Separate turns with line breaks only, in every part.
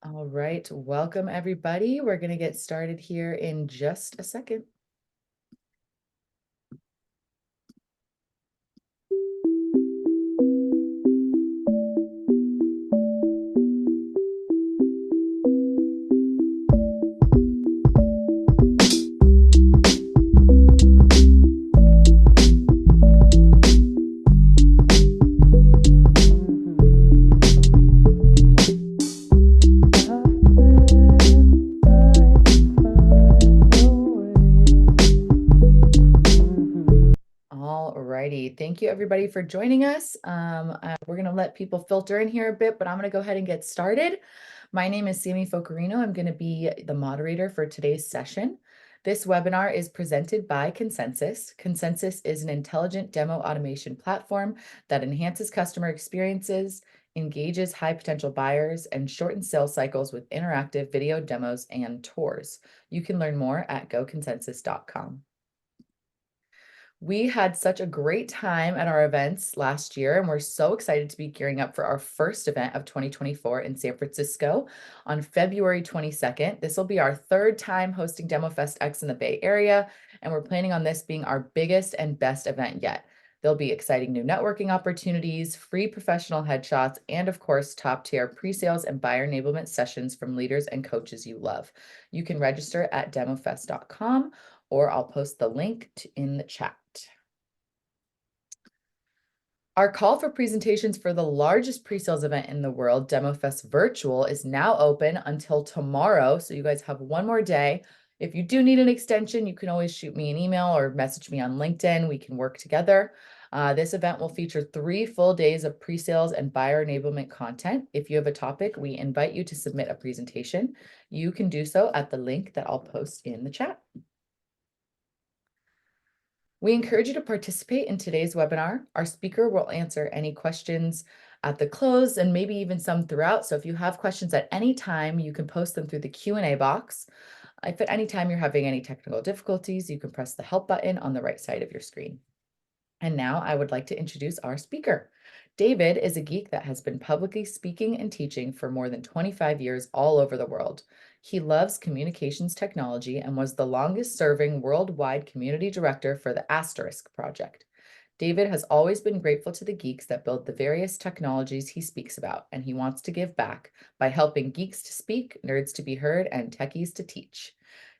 All right, welcome everybody. We're going to get started here in just a second. Alrighty, thank you everybody for joining us. We're going to let people filter in here a bit, but I'm going to go ahead and get started. My name is Sammy Focarino. I'm going to be the moderator for today's session. This webinar is presented by Consensus. Consensus is an intelligent demo automation platform that enhances customer experiences, engages high potential buyers, and shortens sales cycles with interactive video demos and tours. You can learn more at goconsensus.com. We had such a great time at our events last year, and we're so excited to be gearing up for our first event of 2024 in San Francisco on February 22nd. This will be our third time hosting DemoFest X in the Bay Area, and we're planning on this being our biggest and best event yet. There'll be exciting new networking opportunities, free professional headshots, and of course, top-tier pre-sales and buyer enablement sessions from leaders and coaches you love. You can register at demofest.com, or I'll post the link in the chat. Our call for presentations for the largest pre-sales event in the world, DemoFest Virtual, is now open until tomorrow. So you guys have one more day. If you do need an extension, you can always shoot me an email or message me on LinkedIn. We can work together. This event will feature 3 full days of pre-sales and buyer enablement content. If you have a topic, we invite you to submit a presentation. You can do so at the link that I'll post in the chat. We encourage you to participate in today's webinar. Our speaker will answer any questions at the close and maybe even some throughout. So if you have questions at any time, you can post them through the Q&A box. If at any time you're having any technical difficulties, you can press the help button on the right side of your screen. And now I would like to introduce our speaker. David is a geek that has been publicly speaking and teaching for more than 25 years all over the world. He loves communications technology and was the longest serving worldwide community director for the Asterisk project. David has always been grateful to the geeks that build the various technologies he speaks about, and he wants to give back by helping geeks to speak, nerds to be heard, and techies to teach.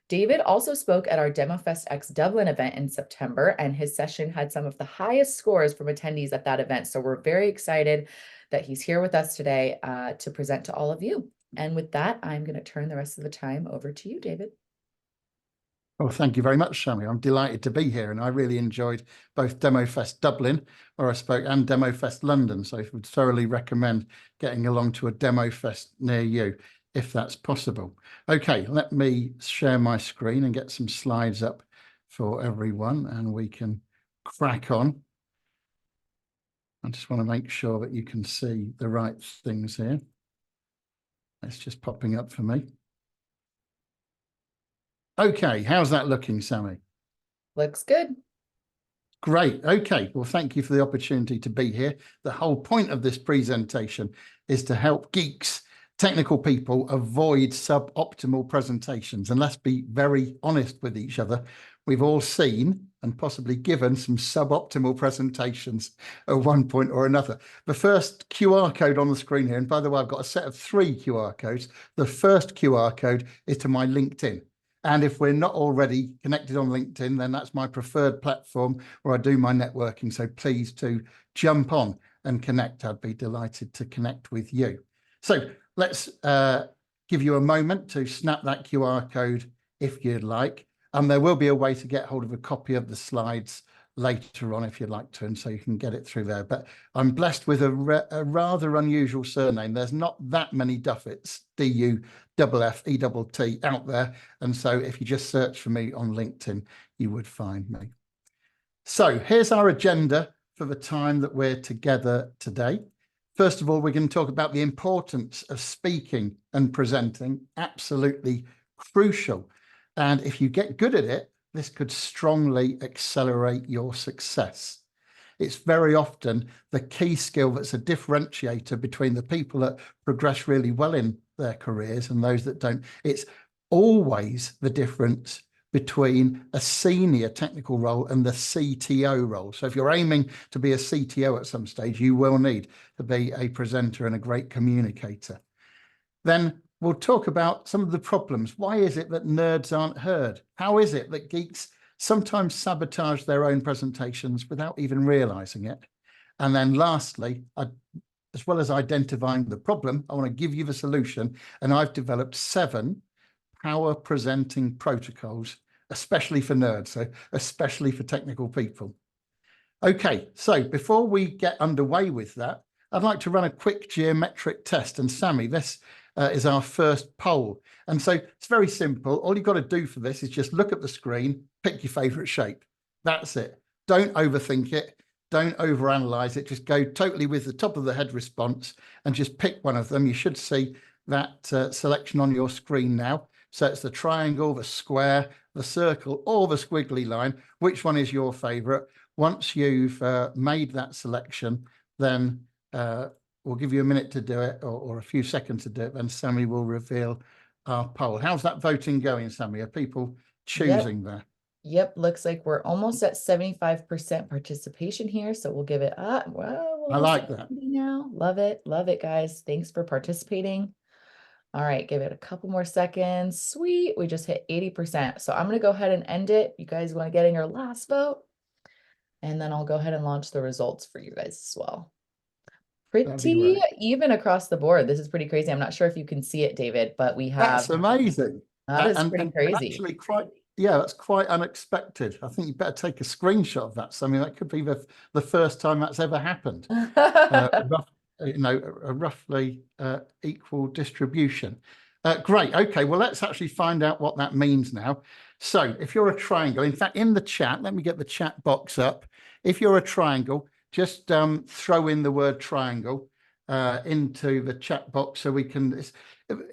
David also spoke at our DemoFest X Dublin event in September, and his session had some of the highest scores from attendees at that event. So we're very excited that he's here with us today to present to all of you. And with that, I'm going to turn the rest of the time over to you, David.
Well, thank you very much, Sammy. I'm delighted to be here, and I really enjoyed both DemoFest Dublin, where I spoke, and DemoFest London. So I would thoroughly recommend getting along to a DemoFest near you, if that's possible. Okay, let me share my screen and get some slides up for everyone, and we can crack on. I just want to make sure that you can see the right things here. It's just popping up for me. Okay, how's that looking, Sammy?
Looks good.
Great. Okay. Well, thank you for the opportunity to be here. The whole point of this presentation is to help geeks, technical people, avoid suboptimal presentations. And let's be very honest with each other. We've all seen and possibly given some suboptimal presentations at one point or another. The first QR code on the screen here, and by the way, I've got a set of 3 QR codes. The first QR code is to my LinkedIn. And if we're not already connected on LinkedIn, then that's my preferred platform where I do my networking. So please do jump on and connect. I'd be delighted to connect with you. So let's give you a moment to snap that QR code if you'd like. And there will be a way to get hold of a copy of the slides later on if you'd like to, and so you can get it through there. But I'm blessed with a rather unusual surname. There's not that many Duffets, D-U-F-F-E-T-T out there. And so if you just search for me on LinkedIn, you would find me. So here's our agenda for the time that we're together today. First of all, we're going to talk about the importance of speaking and presenting, absolutely crucial. And if you get good at it, this could strongly accelerate your success. It's very often the key skill that's a differentiator between the people that progress really well in their careers and those that don't. It's always the difference between a senior technical role and the CTO role. So if you're aiming to be a CTO at some stage, you will need to be a presenter and a great communicator. Then we'll talk about some of the problems. Why is it that nerds aren't heard? How is it that geeks sometimes sabotage their own presentations without even realizing it? And then lastly, as well as identifying the problem, I want to give you the solution. And I've developed 7 power presenting protocols, especially for nerds, so especially for technical people. Okay, so before we get underway with that, I'd like to run a quick geometric test. And Sammy, this is our first poll. And so it's very simple. All you've got to do for this is just look at the screen, pick your favorite shape. That's it. Don't overthink it. Don't overanalyze it. Just go totally with the top of the head response and just pick one of them. You should see that selection on your screen now. So it's the triangle, the square, the circle, or the squiggly line. Which one is your favorite? Once you've made that selection, then we'll give you a minute to do it, or a few seconds to do it, then Sammy will reveal our poll. How's that voting going, Sammy? Are people choosing there?
Yep, looks like we're almost at 75% participation here, so we'll give it up. Well,
I like that.
now. Love it, guys. Thanks for participating. All right, give it a couple more seconds. Sweet, we just hit 80%. So I'm gonna go ahead and end it. You guys want to get in your last vote? And then I'll go ahead and launch the results for you guys as well. Pretty even across the board. This is pretty crazy. I'm not sure if you can see it, David, but we have.
That's amazing.
That is pretty crazy.
Actually, that's quite unexpected. I think you better take a screenshot of that. So, I mean, that could be the first time that's ever happened. A roughly equal distribution. Great. Okay. Well, let's actually find out what that means now. So if you're a triangle, in fact, in the chat, let me get the chat box up. If you're a triangle, just throw in the word triangle into the chat box so we can.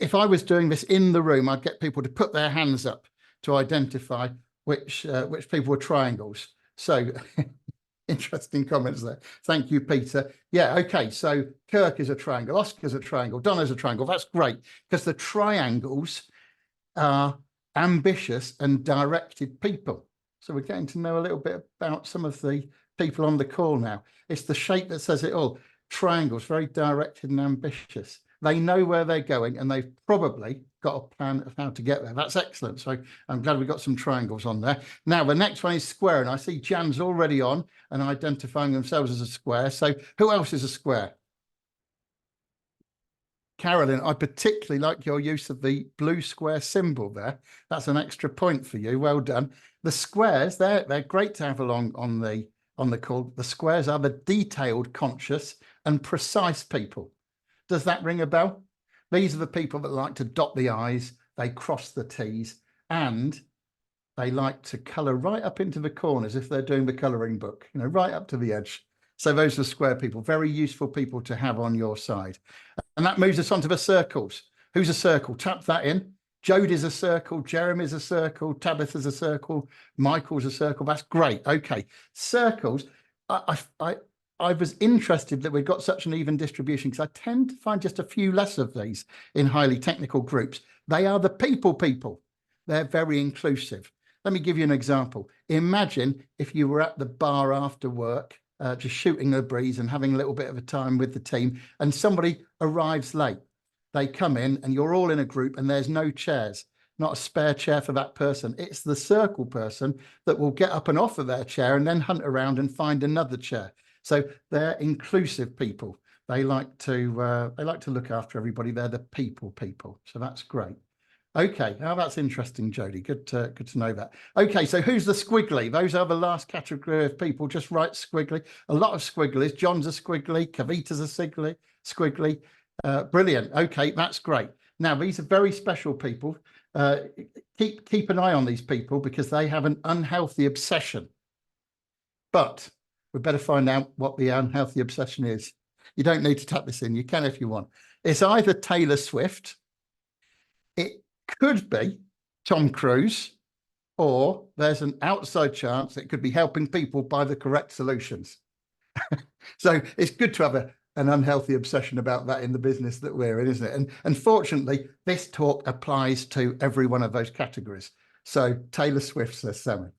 If I was doing this in the room, I'd get people to put their hands up to identify which people were triangles. So interesting comments there. Thank you, Peter. Yeah, okay. So Kirk is a triangle, Oscar's a triangle, Donna's a triangle. That's great because the triangles are ambitious and directed people. So we're getting to know a little bit about some of the people on the call now. It's the shape that says it all. Triangles, very directed and ambitious. They know where they're going and they've probably got a plan of how to get there. That's excellent. So I'm glad we got some triangles on there. Now, the next one is square. And I see Jan's already on and identifying themselves as a square. So who else is a square? Carolyn, I particularly like your use of the blue square symbol there. That's an extra point for you. Well done. The squares, they're great to have along on the call. The squares are the detailed, conscious, and precise people. Does that ring a bell? These are the people that like to dot the I's, they cross the T's, and they like to colour right up into the corners if they're doing the colouring book, right up to the edge. So those are square people, very useful people to have on your side. And that moves us on to the circles. Who's a circle? Tap that in. Jodie's a circle. Jeremy's a circle. Tabitha's a circle. Michael's a circle. That's great. Okay. Circles. I was interested that we've got such an even distribution because I tend to find just a few less of these in highly technical groups. They are the people. They're very inclusive. Let me give you an example. Imagine if you were at the bar after work, just shooting the breeze and having a little bit of a time with the team, and somebody arrives late. They come in and you're all in a group and there's no chairs, not a spare chair for that person. It's the circle person that will get up and offer their chair and then hunt around and find another chair. So they're inclusive people. They like to look after everybody. They're the people. So that's great. Okay, now that's interesting, Jodie. Good to know that. Okay, so who's the squiggly? Those are the last category of people. Just write squiggly. A lot of squigglies. John's a squiggly. Kavita's a squiggly. Brilliant. Okay, that's great. Now these are very special people. Keep an eye on these people because they have an unhealthy obsession. But we better find out what the unhealthy obsession is. You don't need to tap this in. You can if you want. It's either Taylor Swift. It could be Tom Cruise, or there's an outside chance it could be helping people buy the correct solutions. So it's good to have an unhealthy obsession about that in the business that we're in, isn't it? And unfortunately, this talk applies to every one of those categories. So Taylor Swift, says Sammy.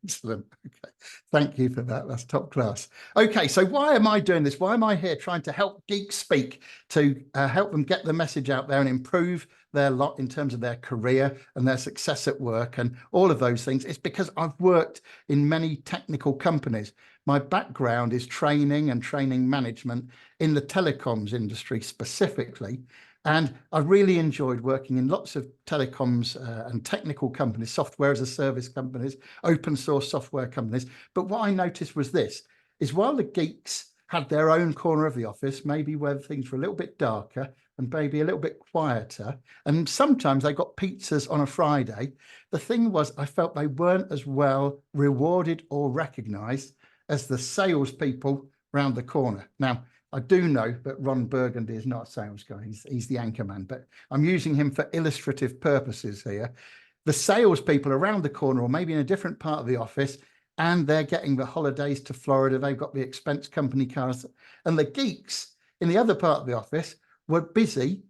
Excellent. Okay. Thank you for that. That's top class. Okay, so why am I doing this? Why am I here trying to help geeks speak, to help them get the message out there and improve their lot in terms of their career and their success at work and all of those things? It's because I've worked in many technical companies. My background is training and training management in the telecoms industry specifically. And I really enjoyed working in lots of telecoms and technical companies, software as a service companies, open source software companies. But what I noticed was this, is while the geeks had their own corner of the office, maybe where things were a little bit darker and maybe a little bit quieter, and sometimes they got pizzas on a Friday, the thing was I felt they weren't as well rewarded or recognized as the salespeople round the corner. Now, I do know that Ron Burgundy is not a sales guy. He's the anchor man, but I'm using him for illustrative purposes here. The salespeople around the corner, or maybe in a different part of the office, and they're getting the holidays to Florida. They've got the expense company cars. And the geeks in the other part of the office were busy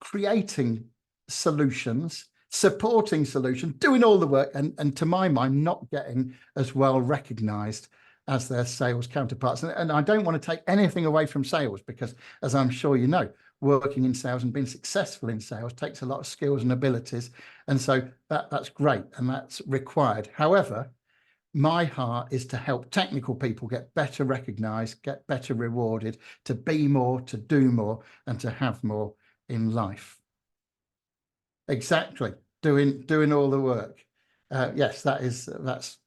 creating solutions, supporting solutions, doing all the work, and to my mind, not getting as well recognized as their sales counterparts. And I don't want to take anything away from sales because, as I'm sure you know, working in sales and being successful in sales takes a lot of skills and abilities. And so that's great and that's required. However, my heart is to help technical people get better recognized, get better rewarded, to be more, to do more, and to have more in life. Exactly. Doing all the work. Yes, that's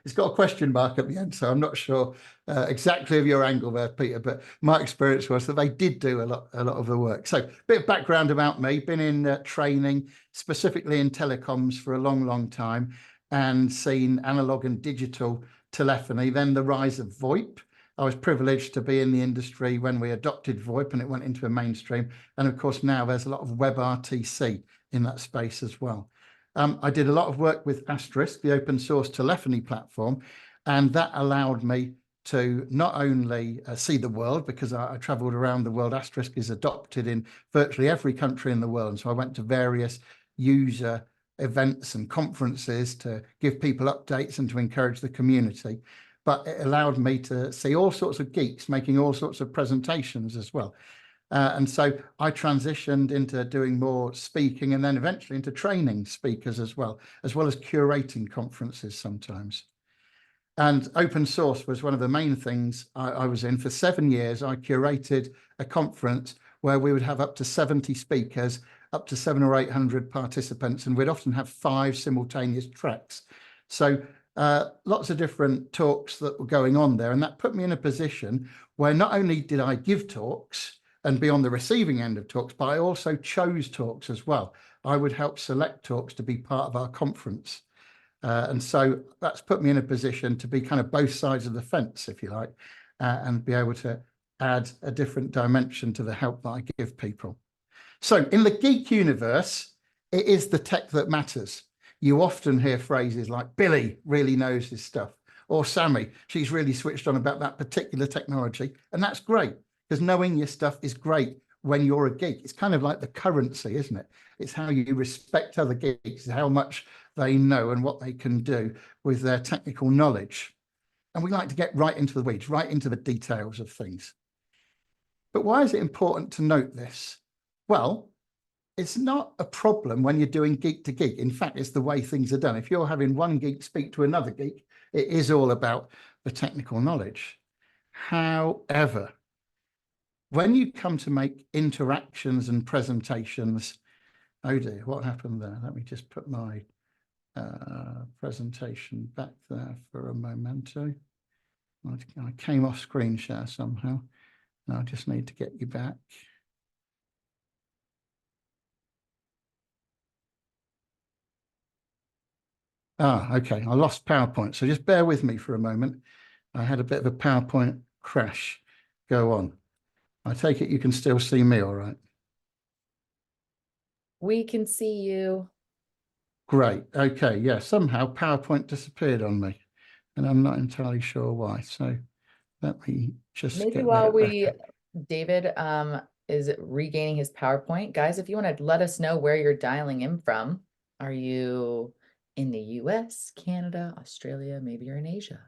it's got a question mark at the end, so I'm not sure exactly of your angle there, Peter, but my experience was that they did do a lot of the work. So a bit of background about me, been in training, specifically in telecoms for a long time, and seen analog and digital telephony, then the rise of VoIP. I was privileged to be in the industry when we adopted VoIP and it went into a mainstream. And of course, now there's a lot of WebRTC in that space as well. I did a lot of work with Asterisk, the open source telephony platform, and that allowed me to not only see the world, because I traveled around the world. Asterisk is adopted in virtually every country in the world. And so I went to various user events and conferences to give people updates and to encourage the community. But it allowed me to see all sorts of geeks making all sorts of presentations as well. And so I transitioned into doing more speaking and then eventually into training speakers as well as curating conferences sometimes. And open source was one of the main things I was in. For 7 years, I curated a conference where we would have up to 70 speakers, up to 700 or 800 participants, and we'd often have 5 simultaneous tracks. So lots of different talks that were going on there. And that put me in a position where not only did I give talks and be on the receiving end of talks, but I also chose talks as well. I would help select talks to be part of our conference. And so that's put me in a position to be kind of both sides of the fence, if you like, and be able to add a different dimension to the help that I give people. So in the geek universe, it is the tech that matters. You often hear phrases like Billy really knows his stuff, or Sammy, she's really switched on about that particular technology. And that's great, because knowing your stuff is great when you're a geek. It's kind of like the currency, isn't it? It's how you respect other geeks, how much they know and what they can do with their technical knowledge. And we like to get right into the weeds, right into the details of things. But why is it important to note this? Well, it's not a problem when you're doing geek to geek. In fact, it's the way things are done. If you're having one geek speak to another geek, it is all about the technical knowledge. However, when you come to make interactions and presentations, oh dear, what happened there? Let me just put my presentation back there for a momento. I came off screen share somehow. Now I just need to get you back. Okay, I lost PowerPoint, so just bear with me for a moment. I had a bit of a PowerPoint crash go on. I take it you can still see me all right?
We can see you.
Great. Okay. Yeah. Somehow PowerPoint disappeared on me, and I'm not entirely sure why. So let me just
Maybe
get
while
that
we
back.
David is regaining his PowerPoint. Guys, if you want to let us know where you're dialing in from, are you in the US, Canada, Australia, maybe you're in Asia?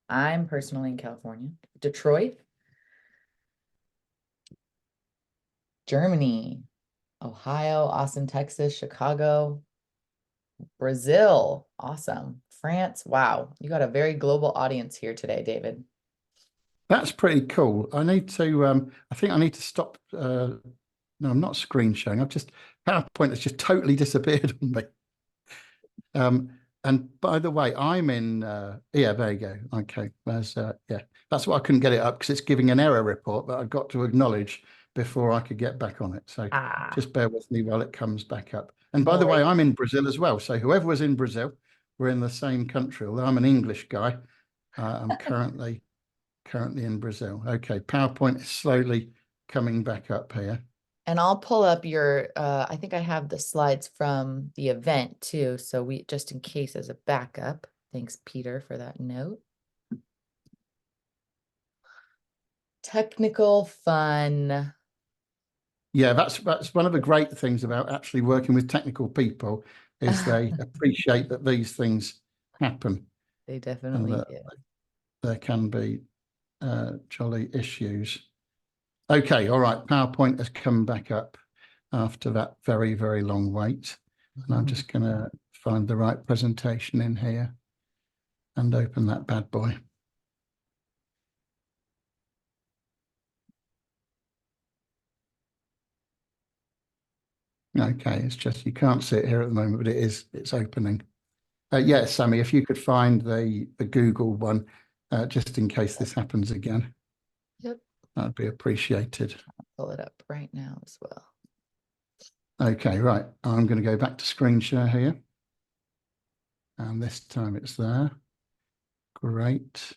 I'm personally in California, Detroit, Germany, Ohio, Austin, Texas, Chicago, Brazil. Awesome. France. Wow. You got a very global audience here today, David.
That's pretty cool. I need to, I think I need to stop. No, I'm not screen sharing. I've just, PowerPoint has just totally disappeared on me. Um, and by the way, I'm in, yeah, there you go. Okay. Yeah, that's why I couldn't get it up because it's giving an error report that I've got to acknowledge before I could get back on it. So
Ah,
just bear with me while it comes back up. And by
no
the way,
worries.
I'm in Brazil as well. So whoever was in Brazil, we're in the same country. Although I'm an English guy, I'm currently in Brazil. Okay, PowerPoint is slowly coming back up here.
And I'll pull up your, I think I have the slides from the event too. So we, just in case as a backup. Thanks, Peter, for that note. Technical fun.
Yeah, that's one of the great things about actually working with technical people is they appreciate that these things happen
They
and
definitely
that
do.
there can be jolly issues. Okay, all right. PowerPoint has come back up after that very, very long wait. And I'm just going to find the right presentation in here and open that bad boy. Okay, it's just you can't see it here at the moment, but it's opening. Yes, Sammy, if you could find the Google one, just in case this happens again,
Yep.
that'd be appreciated.
I'll pull it up right now as well.
Okay, right. I'm going to go back to screen share here. And this time it's there. Great.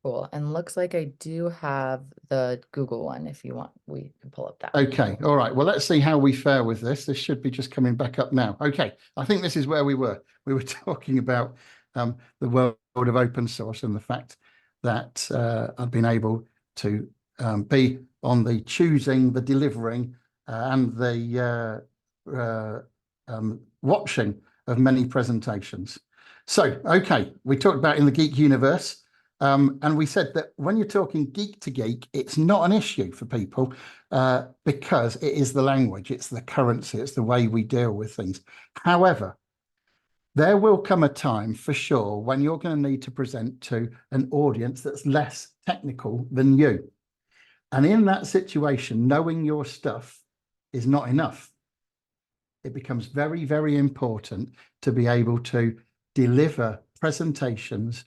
Cool. And looks like I do have the Google one. If you want, we can pull up that one.
Okay, all right. Well, let's see how we fare with this. This should be just coming back up now. Okay, I think this is where we were. We were talking about the world of open source and the fact that I've been able to be on the choosing, the delivering, and the watching of many presentations. So, okay, we talked about in the Geek universe. And we said that when you're talking geek to geek, it's not an issue for people because it is the language, it's the currency, it's the way we deal with things. However, there will come a time for sure when you're going to need to present to an audience that's less technical than you. And in that situation, knowing your stuff is not enough. It becomes very, very important to be able to deliver presentations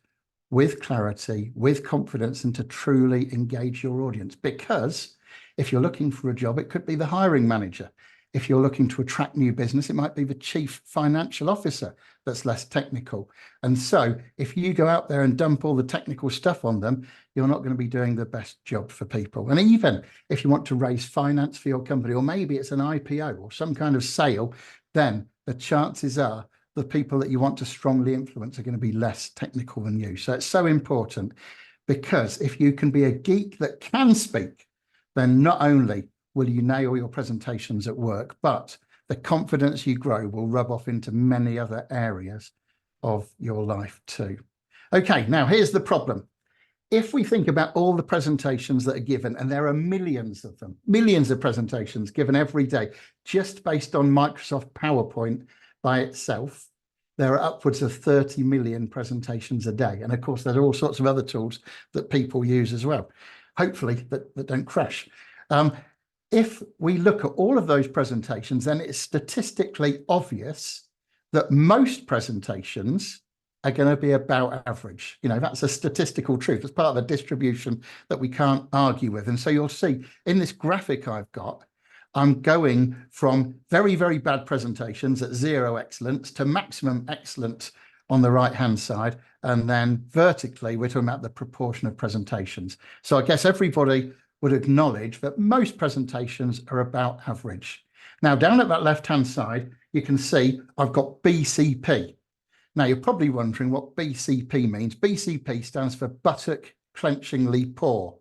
with clarity, with confidence, and to truly engage your audience. Because if you're looking for a job, it could be the hiring manager. If you're looking to attract new business, it might be the chief financial officer that's less technical. And so if you go out there and dump all the technical stuff on them, you're not going to be doing the best job for people. And even if you want to raise finance for your company, or maybe it's an IPO or some kind of sale, then the chances are the people that you want to strongly influence are going to be less technical than you. So it's so important because if you can be a geek that can speak, then not only will you nail your presentations at work, but the confidence you grow will rub off into many other areas of your life too. Okay, now here's the problem. If we think about all the presentations that are given, and there are millions of them, millions of presentations given every day, just based on Microsoft PowerPoint by itself, there are upwards of 30 million presentations a day. And of course, there are all sorts of other tools that people use as well, hopefully that don't crash. If we look at all of those presentations, then it's statistically obvious that most presentations are going to be about average. You know, that's a statistical truth. It's part of a distribution that we can't argue with. And so you'll see in this graphic I've got, I'm going from very, very bad presentations at 0 excellence to maximum excellence on the right-hand side. And then vertically, we're talking about the proportion of presentations. So I guess everybody would acknowledge that most presentations are about average. Now, down at that left-hand side, you can see I've got BCP. Now, you're probably wondering what BCP means. BCP stands for buttock clenchingly poor.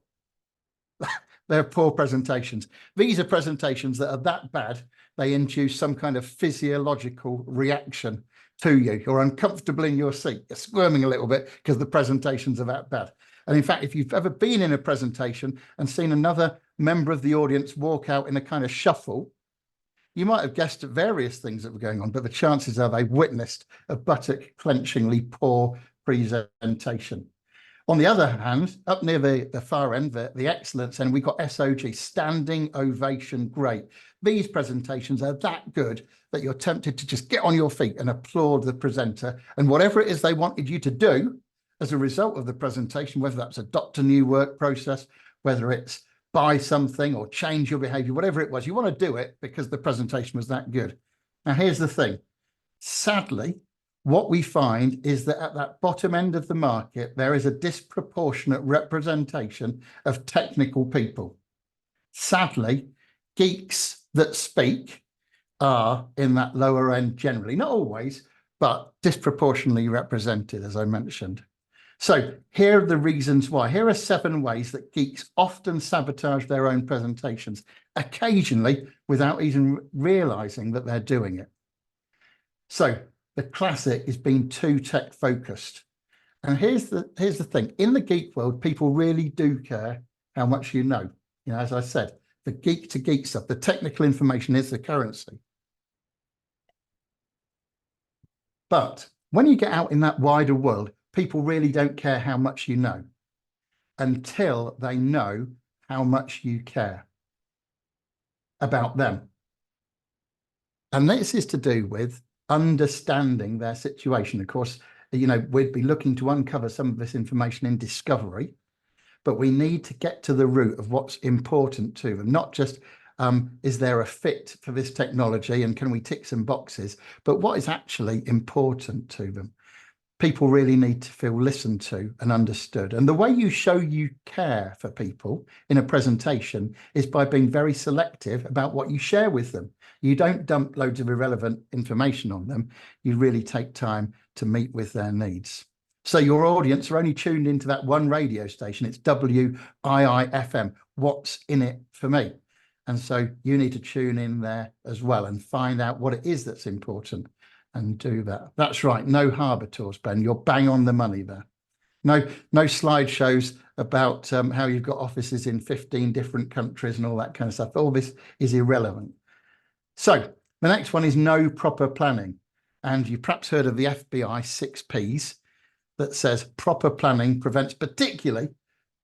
They're poor presentations. These are presentations that are that bad, they induce some kind of physiological reaction to you. You're uncomfortable in your seat. You're squirming a little bit because the presentations are that bad. And in fact, if you've ever been in a presentation and seen another member of the audience walk out in a kind of shuffle, you might have guessed at various things that were going on, but the chances are they witnessed a buttock clenchingly poor presentation. On the other hand, up near the far end, the excellence end, we've got SOG, standing ovation, great. These presentations are that good that you're tempted to just get on your feet and applaud the presenter. And whatever it is they wanted you to do as a result of the presentation, whether that's adopt a new work process, whether it's buy something or change your behavior, whatever it was, you want to do it because the presentation was that good. Now, here's the thing. Sadly, what we find is that at that bottom end of the market, there is a disproportionate representation of technical people. Sadly, geeks that speak are in that lower end generally, not always, but disproportionately represented, as I mentioned. So here are the reasons why. Here are 7 ways that geeks often sabotage their own presentations, occasionally without even realizing that they're doing it. So the classic is being too tech focused. And here's the thing. In the geek world, people really do care how much you know. You know, as I said, the geek to geek stuff, the technical information is the currency. But when you get out in that wider world, people really don't care how much you know until they know how much you care about them. And this is to do with understanding their situation. Of course, you know, we'd be looking to uncover some of this information in discovery, but we need to get to the root of what's important to them, not just is there a fit for this technology and can we tick some boxes, but what is actually important to them. People really need to feel listened to and understood. And the way you show you care for people in a presentation is by being very selective about what you share with them. You don't dump loads of irrelevant information on them. You really take time to meet with their needs. So your audience are only tuned into that one radio station. It's WIIFM. What's in it for me? And so you need to tune in there as well and find out what it is that's important and do that. That's right. No harbour tours, Ben. You're bang on the money there. No slideshows about how you've got offices in 15 different countries and all that kind of stuff. All this is irrelevant. So the next one is no proper planning. And you've perhaps heard of the FBI 6 Ps that says proper planning prevents particularly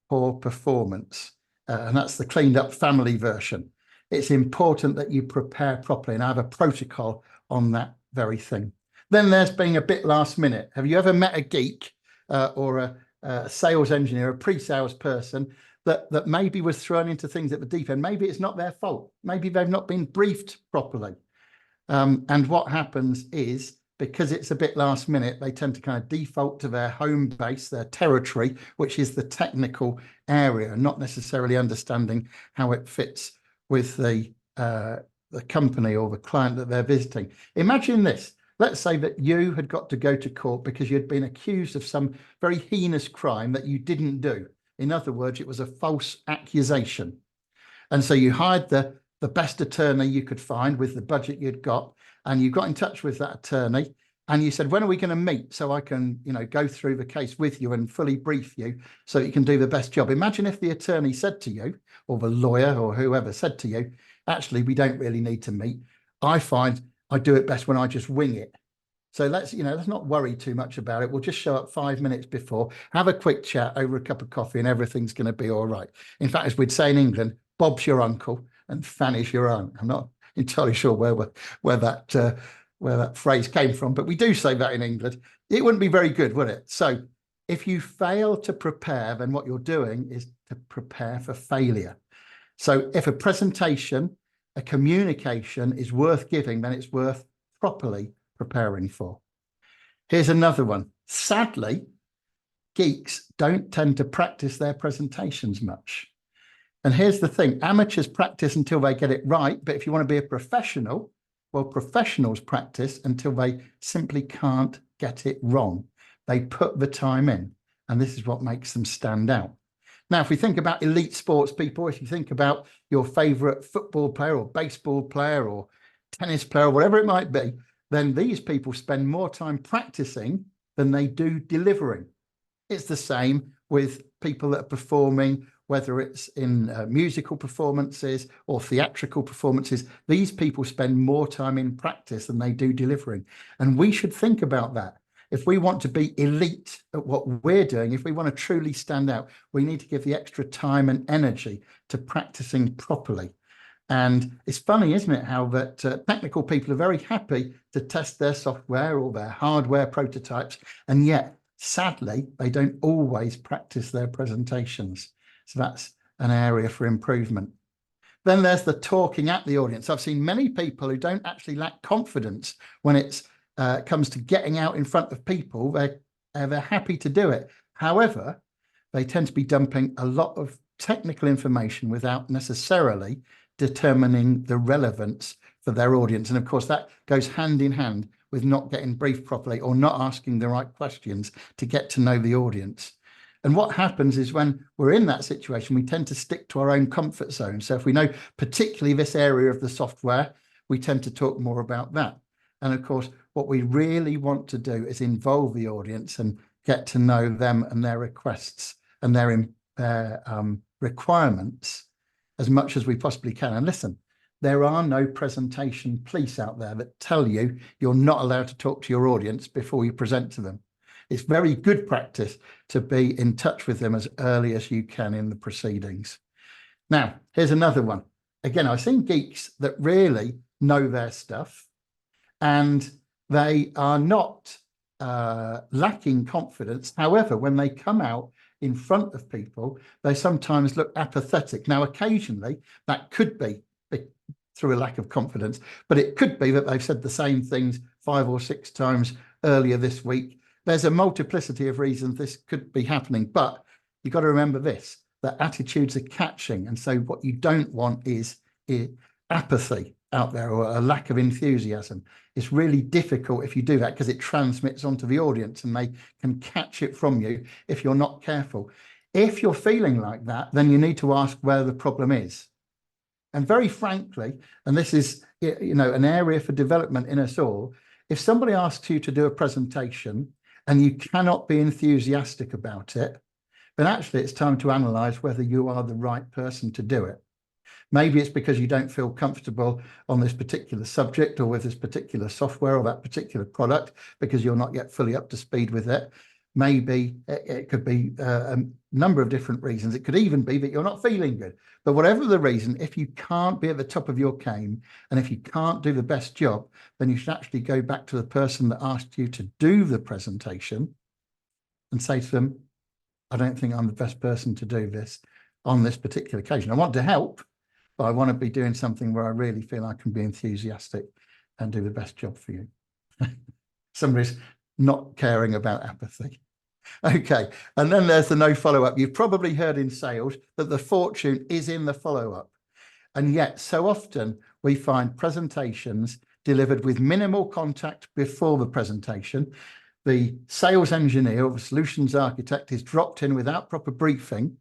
poor performance. And that's the cleaned up family version. It's important that you prepare properly, and I have a protocol on that very thing. Then there's being a bit last minute. Have you ever met a geek or a sales engineer, a pre-sales person that maybe was thrown into things at the deep end? Maybe it's not their fault. Maybe they've not been briefed properly. And what happens is, because it's a bit last minute, they tend to kind of default to their home base, their territory, which is the technical area, not necessarily understanding how it fits with the company or the client that they're visiting. Imagine this. Let's say that you had got to go to court because you'd been accused of some very heinous crime that you didn't do. In other words, it was a false accusation. And so you hired the best attorney you could find with the budget you'd got, and you got in touch with that attorney and you said, when are we going to meet so I can, you know, go through the case with you and fully brief you so you can do the best job. Imagine if the attorney said to you, or the lawyer or whoever said to you, actually, we don't really need to meet. I find I do it best when I just wing it. So let's not worry too much about it. We'll just show up 5 minutes before, have a quick chat over a cup of coffee, and everything's going to be all right. In fact, as we'd say in England, Bob's your uncle and Fanny's your aunt. I'm not entirely sure where that phrase came from, but we do say that in England. It wouldn't be very good, would it? So if you fail to prepare, then what you're doing is to prepare for failure. So if a presentation, a communication is worth giving, then it's worth properly preparing for. Here's another one. Sadly, geeks don't tend to practice their presentations much. And here's the thing. Amateurs practice until they get it right. But if you want to be a professional, well, professionals practice until they simply can't get it wrong. They put the time in, and this is what makes them stand out. Now, if we think about elite sports people, if you think about your favorite football player or baseball player or tennis player or whatever it might be, then these people spend more time practicing than they do delivering. It's the same with people that are performing, whether it's in musical performances or theatrical performances. These people spend more time in practice than they do delivering. And we should think about that. If we want to be elite at what we're doing, if we want to truly stand out, we need to give the extra time and energy to practicing properly. And it's funny, isn't it, how that technical people are very happy to test their software or their hardware prototypes, and yet, sadly, they don't always practice their presentations. So that's an area for improvement. Then there's the talking at the audience. I've seen many people who don't actually lack confidence when it comes to getting out in front of people. They're happy to do it. However, they tend to be dumping a lot of technical information without necessarily determining the relevance for their audience. And of course, that goes hand in hand with not getting briefed properly or not asking the right questions to get to know the audience. And what happens is when we're in that situation, we tend to stick to our own comfort zone. So if we know particularly this area of the software, we tend to talk more about that. And of course, what we really want to do is involve the audience and get to know them and their requests and their requirements as much as we possibly can. And listen, there are no presentation police out there that tell you you're not allowed to talk to your audience before you present to them. It's very good practice to be in touch with them as early as you can in the proceedings. Now, here's another one. Again, I've seen geeks that really know their stuff, and they are not lacking confidence. However, when they come out in front of people, they sometimes look apathetic. Now, occasionally, that could be through a lack of confidence, but it could be that they've said the same things 5 or 6 times earlier this week. There's a multiplicity of reasons this could be happening, but you've got to remember this, that attitudes are catching. And so what you don't want is apathy out there or a lack of enthusiasm. It's really difficult if you do that because it transmits onto the audience and they can catch it from you if you're not careful. If you're feeling like that, then you need to ask where the problem is. And very frankly, and this is, an area for development in us all, if somebody asks you to do a presentation and you cannot be enthusiastic about it, then actually it's time to analyze whether you are the right person to do it. Maybe it's because you don't feel comfortable on this particular subject or with this particular software or that particular product because you're not yet fully up to speed with it. Maybe it could be a number of different reasons. It could even be that you're not feeling good. But whatever the reason, if you can't be at the top of your game and if you can't do the best job, then you should actually go back to the person that asked you to do the presentation and say to them, I don't think I'm the best person to do this on this particular occasion. I want to help, but I want to be doing something where I really feel I can be enthusiastic and do the best job for you. Somebody's not caring about apathy. Okay, and then there's the no follow-up. You've probably heard in sales that the fortune is in the follow-up. And yet so often we find presentations delivered with minimal contact before the presentation. The sales engineer or the solutions architect is dropped in without proper briefing.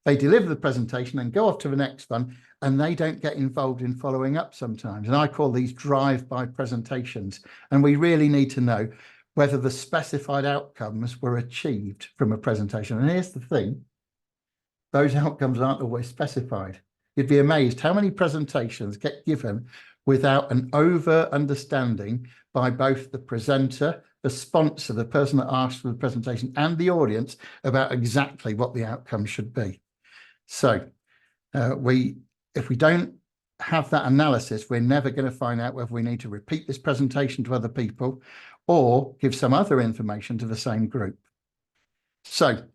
They deliver the presentation and go off to the next one, and they don't get involved in following up sometimes. And I call these drive-by presentations. And we really need to know whether the specified outcomes were achieved from a presentation. And here's the thing, those outcomes aren't always specified. You'd be amazed how many presentations get given without an over understanding by both the presenter, the sponsor, the person that asked for the presentation, and the audience about exactly what the outcome should be. So if we don't have that analysis, we're never going to find out whether we need to repeat this presentation to other people or give some other information to the same group. So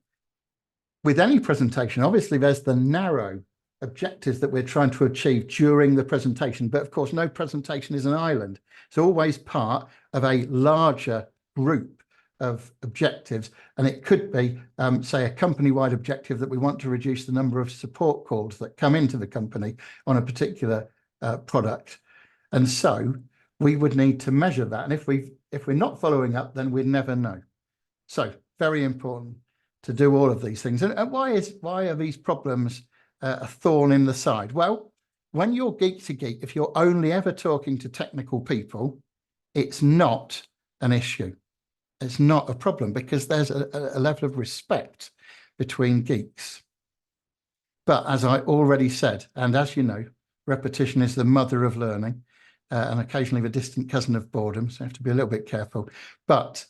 with any presentation, obviously there's the narrow objectives that we're trying to achieve during the presentation. But of course, no presentation is an island. It's always part of a larger group of objectives. And it could be, say, a company-wide objective that we want to reduce the number of support calls that come into the company on a particular product. And so we would need to measure that. And If we're not following up, then we'd never know. So very important to do all of these things. And why are these problems a thorn in the side? Well, when you're geek to geek, if you're only ever talking to technical people, it's not an issue. It's not a problem because there's a level of respect between geeks. But as I already said, and as you know, repetition is the mother of learning, and occasionally the distant cousin of boredom. So you have to be a little bit careful. But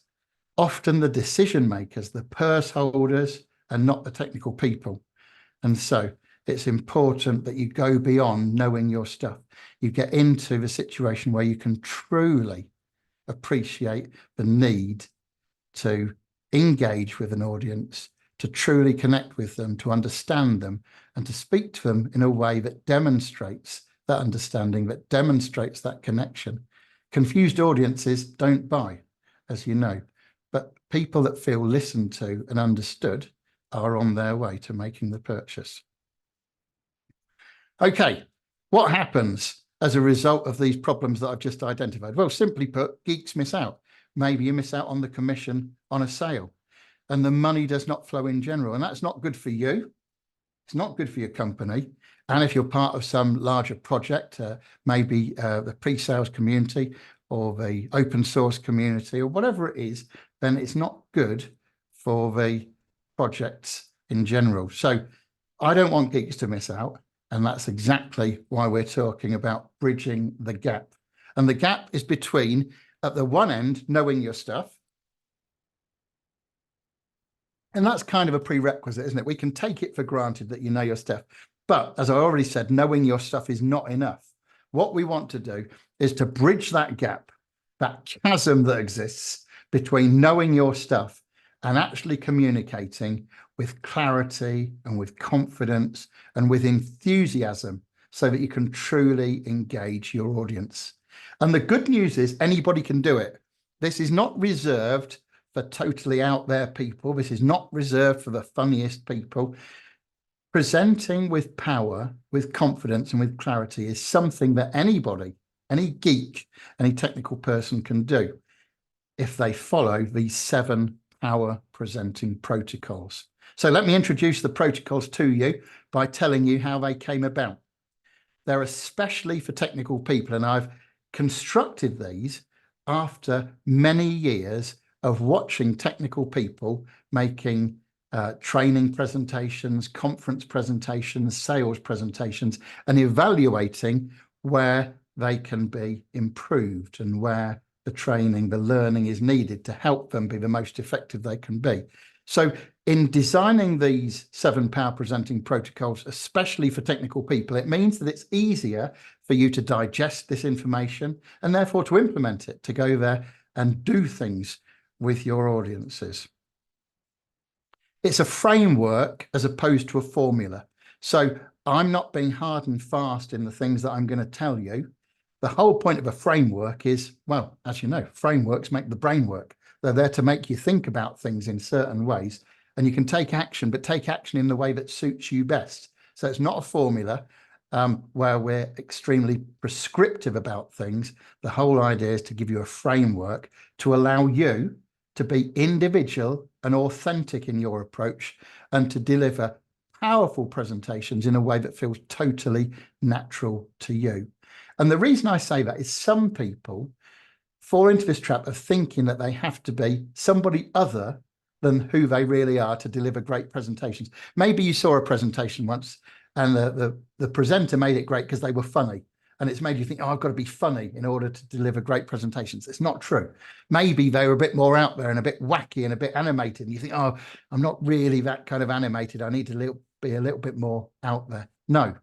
often the decision makers, the purse holders, are not the technical people. And so it's important that you go beyond knowing your stuff. You get into the situation where you can truly appreciate the need to engage with an audience, to truly connect with them, to understand them, and to speak to them in a way that demonstrates that understanding, that demonstrates that connection. Confused audiences don't buy, as you know, but people that feel listened to and understood are on their way to making the purchase. Okay, what happens as a result of these problems that I've just identified? Well, simply put, geeks miss out. Maybe you miss out on the commission on a sale and the money does not flow in general. And that's not good for you. It's not good for your company. And if you're part of some larger project, maybe the pre-sales community or the open source community or whatever it is, then it's not good for the projects in general. So I don't want geeks to miss out. And that's exactly why we're talking about bridging the gap. And the gap is between, at the one end, knowing your stuff. And that's kind of a prerequisite, isn't it? We can take it for granted that you know your stuff. But as I already said, knowing your stuff is not enough. What we want to do is to bridge that gap, that chasm that exists between knowing your stuff and actually communicating with clarity and with confidence and with enthusiasm so that you can truly engage your audience. And the good news is anybody can do it. This is not reserved for totally out there people. This is not reserved for the funniest people. Presenting with power, with confidence and with clarity is something that anybody, any geek, any technical person can do if they follow these 7 power presenting protocols. So let me introduce the protocols to you by telling you how they came about. They're especially for technical people, and I've constructed these after many years of watching technical people making training presentations, conference presentations, sales presentations, and evaluating where they can be improved and where the training, the learning is needed to help them be the most effective they can be. So in designing these 7 power presenting protocols, especially for technical people, it means that it's easier for you to digest this information and therefore to implement it, to go there and do things with your audiences. It's a framework as opposed to a formula. So I'm not being hard and fast in the things that I'm going to tell you. The whole point of a framework is, well, as you know, frameworks make the brain work. They're there to make you think about things in certain ways, and you can take action, but take action in the way that suits you best. So it's not a formula where we're extremely prescriptive about things. The whole idea is to give you a framework to allow you to be individual and authentic in your approach and to deliver powerful presentations in a way that feels totally natural to you. And the reason I say that is some people fall into this trap of thinking that they have to be somebody other than who they really are to deliver great presentations. Maybe you saw a presentation once and the presenter made it great because they were funny. And it's made you think, oh, I've got to be funny in order to deliver great presentations. It's not true. Maybe they were a bit more out there and a bit wacky and a bit animated. And you think, oh, I'm not really that kind of animated. I need to be a little bit more out there. No.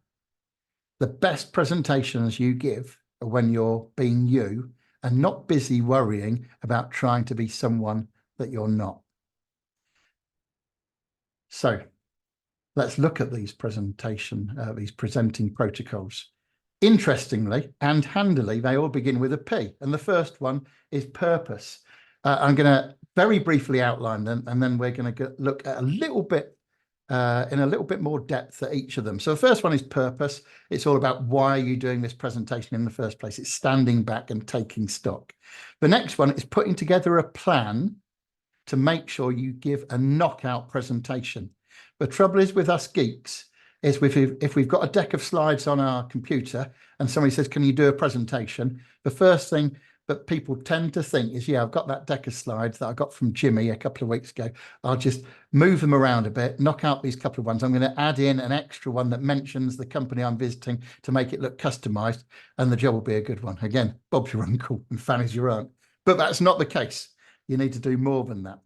The best presentations you give are when you're being you and not busy worrying about trying to be someone that you're not. So let's look at these presenting protocols. Interestingly and handily, they all begin with a P, and the first one is purpose. I'm going to very briefly outline them, and then we're going to look at a little bit in a little bit more depth at each of them. So the first one is purpose. It's all about why are you doing this presentation in the first place? It's standing back and taking stock. The next one is putting together a plan to make sure you give a knockout presentation. The trouble is with us geeks is if we've got a deck of slides on our computer and somebody says, can you do a presentation? The first thing that people tend to think is, yeah, I've got that deck of slides that I got from Jimmy a couple of weeks ago. I'll just move them around a bit, knock out these couple of ones. I'm going to add in an extra one that mentions the company I'm visiting to make it look customized, and the job will be a good one. Again, Bob's your uncle and Fanny's your aunt. But that's not the case. You need to do more than that.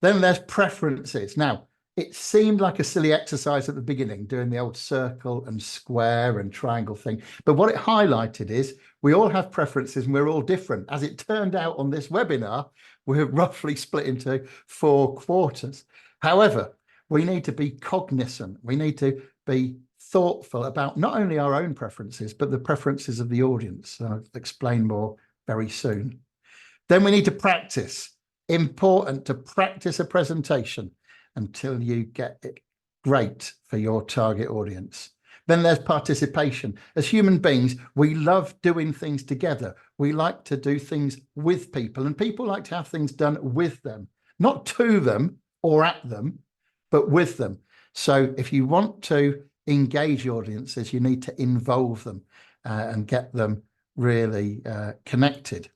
Then there's preferences. Now, it seemed like a silly exercise at the beginning, doing the old circle and square and triangle thing. But what it highlighted is we all have preferences and we're all different. As it turned out on this webinar, we're roughly split into 4 quarters. However, we need to be cognizant. We need to be thoughtful about not only our own preferences, but the preferences of the audience. I'll explain more very soon. Then we need to practice. Important to practice a presentation until you get it great for your target audience. Then there's participation. As human beings, we love doing things together. We like to do things with people, and people like to have things done with them, not to them or at them, but with them. So if you want to engage audiences, you need to involve them and get them really connected.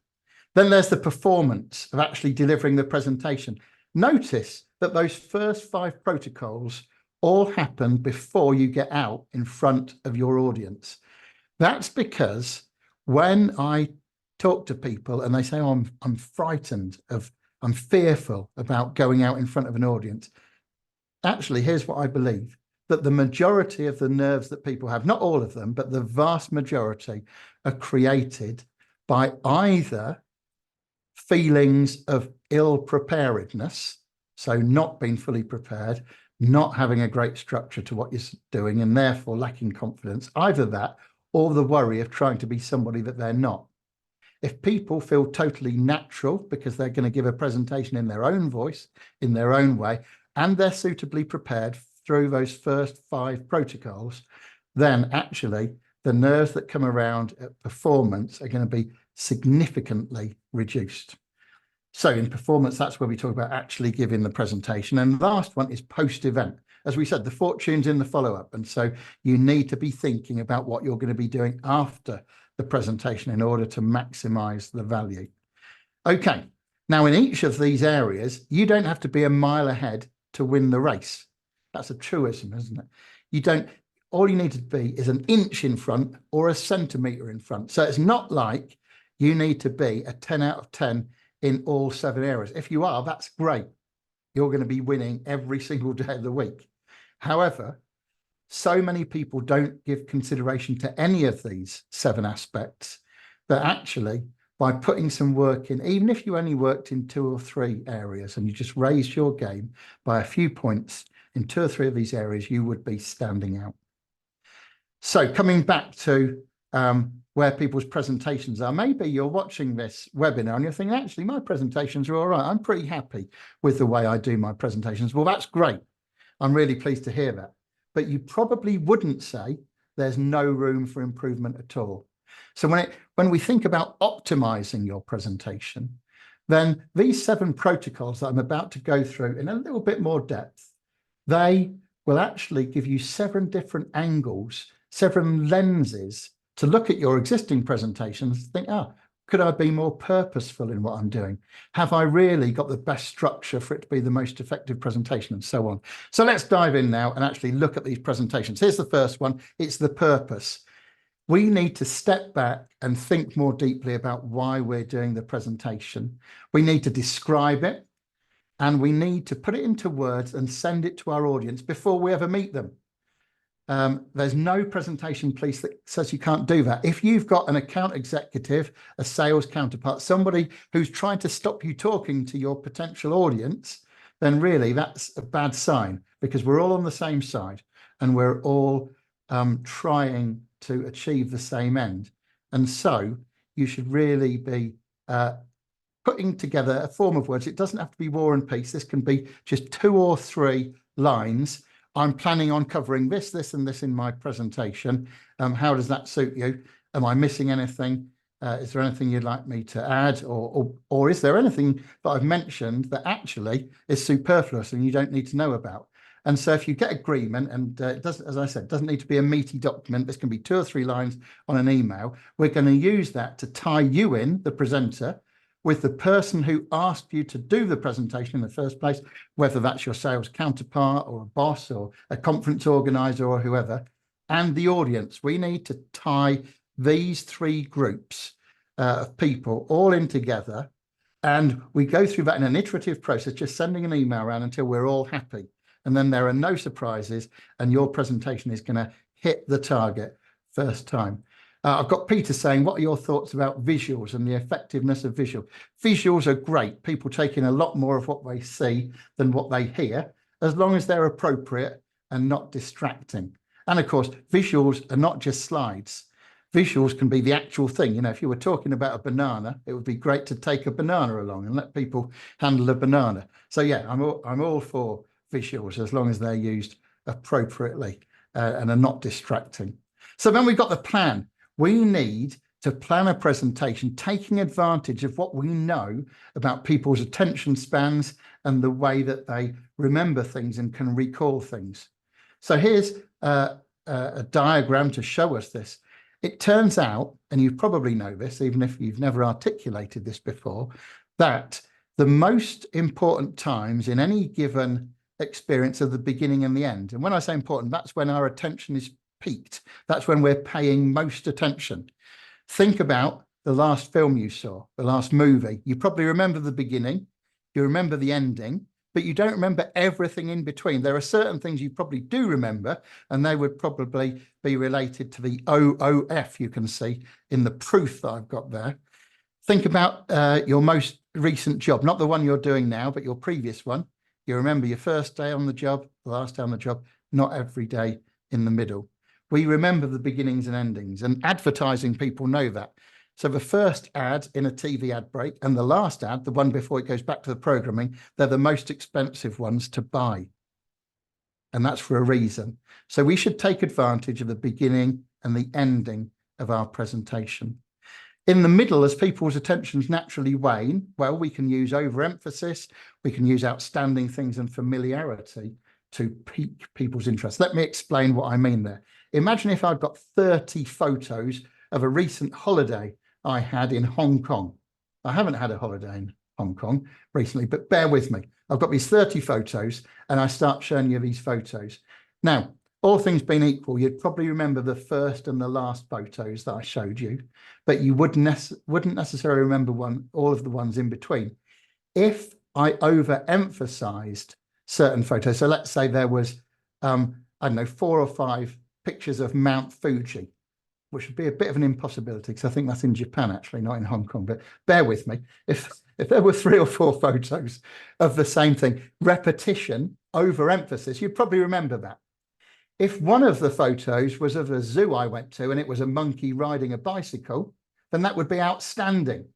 Then there's the performance of actually delivering the presentation. Notice that those first 5 protocols all happen before you get out in front of your audience. That's because when I talk to people and they say, oh, I'm frightened I'm fearful about going out in front of an audience. Actually, here's what I believe, that the majority of the nerves that people have, not all of them, but the vast majority are created by either feelings of ill preparedness, so not being fully prepared, not having a great structure to what you're doing, and therefore lacking confidence, either that or the worry of trying to be somebody that they're not. If people feel totally natural because they're going to give a presentation in their own voice, in their own way, and they're suitably prepared through those first 5 protocols, then actually the nerves that come around at performance are going to be significantly reduced. So in performance, that's where we talk about actually giving the presentation. And the last one is post-event. As we said, the fortune's in the follow-up. And so you need to be thinking about what you're going to be doing after the presentation in order to maximize the value. Okay, now in each of these areas, you don't have to be a mile ahead to win the race. That's a truism, isn't it? You don't, all you need to be is an inch in front or a centimeter in front. So it's not like you need to be a 10 out of 10 in all 7 areas. If you are, that's great. You're going to be winning every single day of the week. However, so many people don't give consideration to any of these 7 aspects that actually by putting some work in, even if you only worked in 2 or 3 areas and you just raised your game by a few points in 2 or 3 of these areas, you would be standing out. So coming back to where people's presentations are, maybe you're watching this webinar and you're thinking, actually, my presentations are all right. I'm pretty happy with the way I do my presentations. Well, that's great. I'm really pleased to hear that. But you probably wouldn't say there's no room for improvement at all. So when we think about optimizing your presentation, then these 7 protocols that I'm about to go through in a little bit more depth, they will actually give you 7 different angles, 7 lenses to look at your existing presentations, think, could I be more purposeful in what I'm doing? Have I really got the best structure for it to be the most effective presentation, and so on? So let's dive in now and actually look at these presentations. Here's the first one. It's the purpose. We need to step back and think more deeply about why we're doing the presentation. We need to describe it, and we need to put it into words and send it to our audience before we ever meet them. There's no presentation piece that says you can't do that. If you've got an account executive, a sales counterpart, somebody who's trying to stop you talking to your potential audience, then really that's a bad sign, because we're all on the same side and we're all trying to achieve the same end. And so you should really be putting together a form of words. It doesn't have to be war and peace. This can be just 2 or 3 lines. I'm planning on covering this, this, and this in my presentation. How does that suit you? Am I missing anything? Is there anything you'd like me to add, or is there anything that I've mentioned that actually is superfluous and you don't need to know about? And so if you get agreement, and it doesn't, as I said, it doesn't need to be a meaty document. This can be 2 or 3 lines on an email. We're going to use that to tie you in, the presenter, with the person who asked you to do the presentation in the first place, whether that's your sales counterpart or a boss or a conference organizer or whoever, and the audience. We need to tie these 3 groups of people all in together. And we go through that in an iterative process, just sending an email around until we're all happy. And then there are no surprises, and your presentation is going to hit the target first time. I've got Peter saying, what are your thoughts about visuals and the effectiveness of visual? Visuals are great. People take in a lot more of what they see than what they hear, as long as they're appropriate and not distracting. And of course, visuals are not just slides. Visuals can be the actual thing. You know, if you were talking about a banana, it would be great to take a banana along and let people handle a banana. So yeah, I'm all for visuals as long as they're used appropriately and are not distracting. So then we've got the plan. We need to plan a presentation taking advantage of what we know about people's attention spans and the way that they remember things and can recall things. So here's a diagram to show us this. It turns out, and you probably know this, even if you've never articulated this before, that the most important times in any given experience are the beginning and the end. And when I say important, that's when our attention is peaked. That's when we're paying most attention. Think about the last film you saw, the last movie. You probably remember the beginning, you remember the ending, but you don't remember everything in between. There are certain things you probably do remember, and they would probably be related to the OOF you can see in the proof that I've got there. Think about your most recent job, not the one you're doing now, but your previous one. You remember your first day on the job, the last day on the job, not every day in the middle. We remember the beginnings and endings, and advertising people know that. So the first ad in a TV ad break and the last ad, the one before it goes back to the programming, they're the most expensive ones to buy. And that's for a reason. So we should take advantage of the beginning and the ending of our presentation. In the middle, as people's attentions naturally wane, well, we can use overemphasis, we can use outstanding things and familiarity to pique people's interest. Let me explain what I mean there. Imagine if I've got 30 photos of a recent holiday I had in Hong Kong. I haven't had a holiday in Hong Kong recently, but bear with me. I've got these 30 photos and I start showing you these photos. Now, all things being equal, you'd probably remember the first and the last photos that I showed you, but you wouldn't necessarily remember all of the ones in between. If I overemphasized certain photos, so let's say there was, I don't know, 4 or 5 pictures of Mount Fuji, which would be a bit of an impossibility because I think that's in Japan, actually, not in Hong Kong. But bear with me. If there were 3 or 4 photos of the same thing, repetition, overemphasis, you'd probably remember that. If one of the photos was of a zoo I went to and it was a monkey riding a bicycle, then that would be outstanding,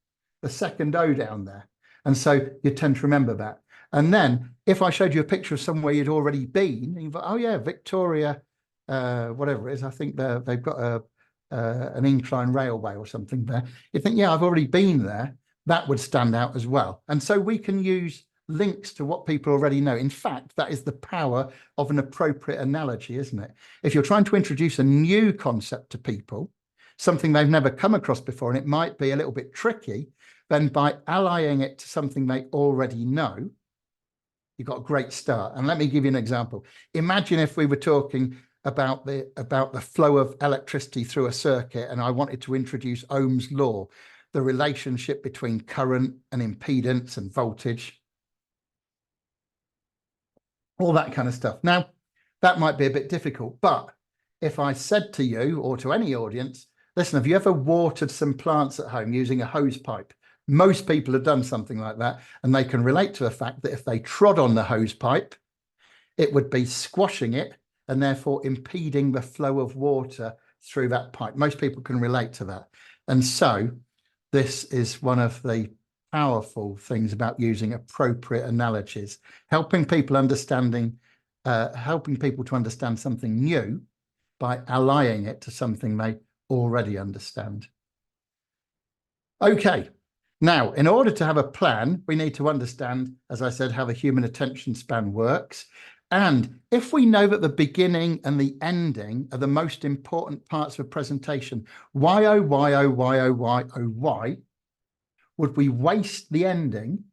the second O down there. And so you tend to remember that. And then if I showed you a picture of somewhere you'd already been, and you thought, oh yeah, Victoria, whatever it is, I think they've got an incline railway or something there. You think, yeah, I've already been there. That would stand out as well. And so we can use links to what people already know. In fact, that is the power of an appropriate analogy, isn't it? If you're trying to introduce a new concept to people, something they've never come across before, and it might be a little bit tricky, then by allying it to something they already know, you've got a great start. And let me give you an example. Imagine if we were talking about the flow of electricity through a circuit, and I wanted to introduce Ohm's law, the relationship between current and impedance and voltage, all that kind of stuff. Now, that might be a bit difficult, but if I said to you or to any audience, listen, have you ever watered some plants at home using a hose pipe? Most people have done something like that, and they can relate to the fact that if they trod on the hose pipe, it would be squashing it and therefore impeding the flow of water through that pipe. Most people can relate to that. And so this is one of the powerful things about using appropriate analogies, helping people understand helping people to understand something new by allying it to something they already understand. Okay, now, in order to have a plan, we need to understand, as I said, how the human attention span works. And if we know that the beginning and the ending are the most important parts of a presentation, why, oh, why, oh, why, oh, why, oh, why would we waste the ending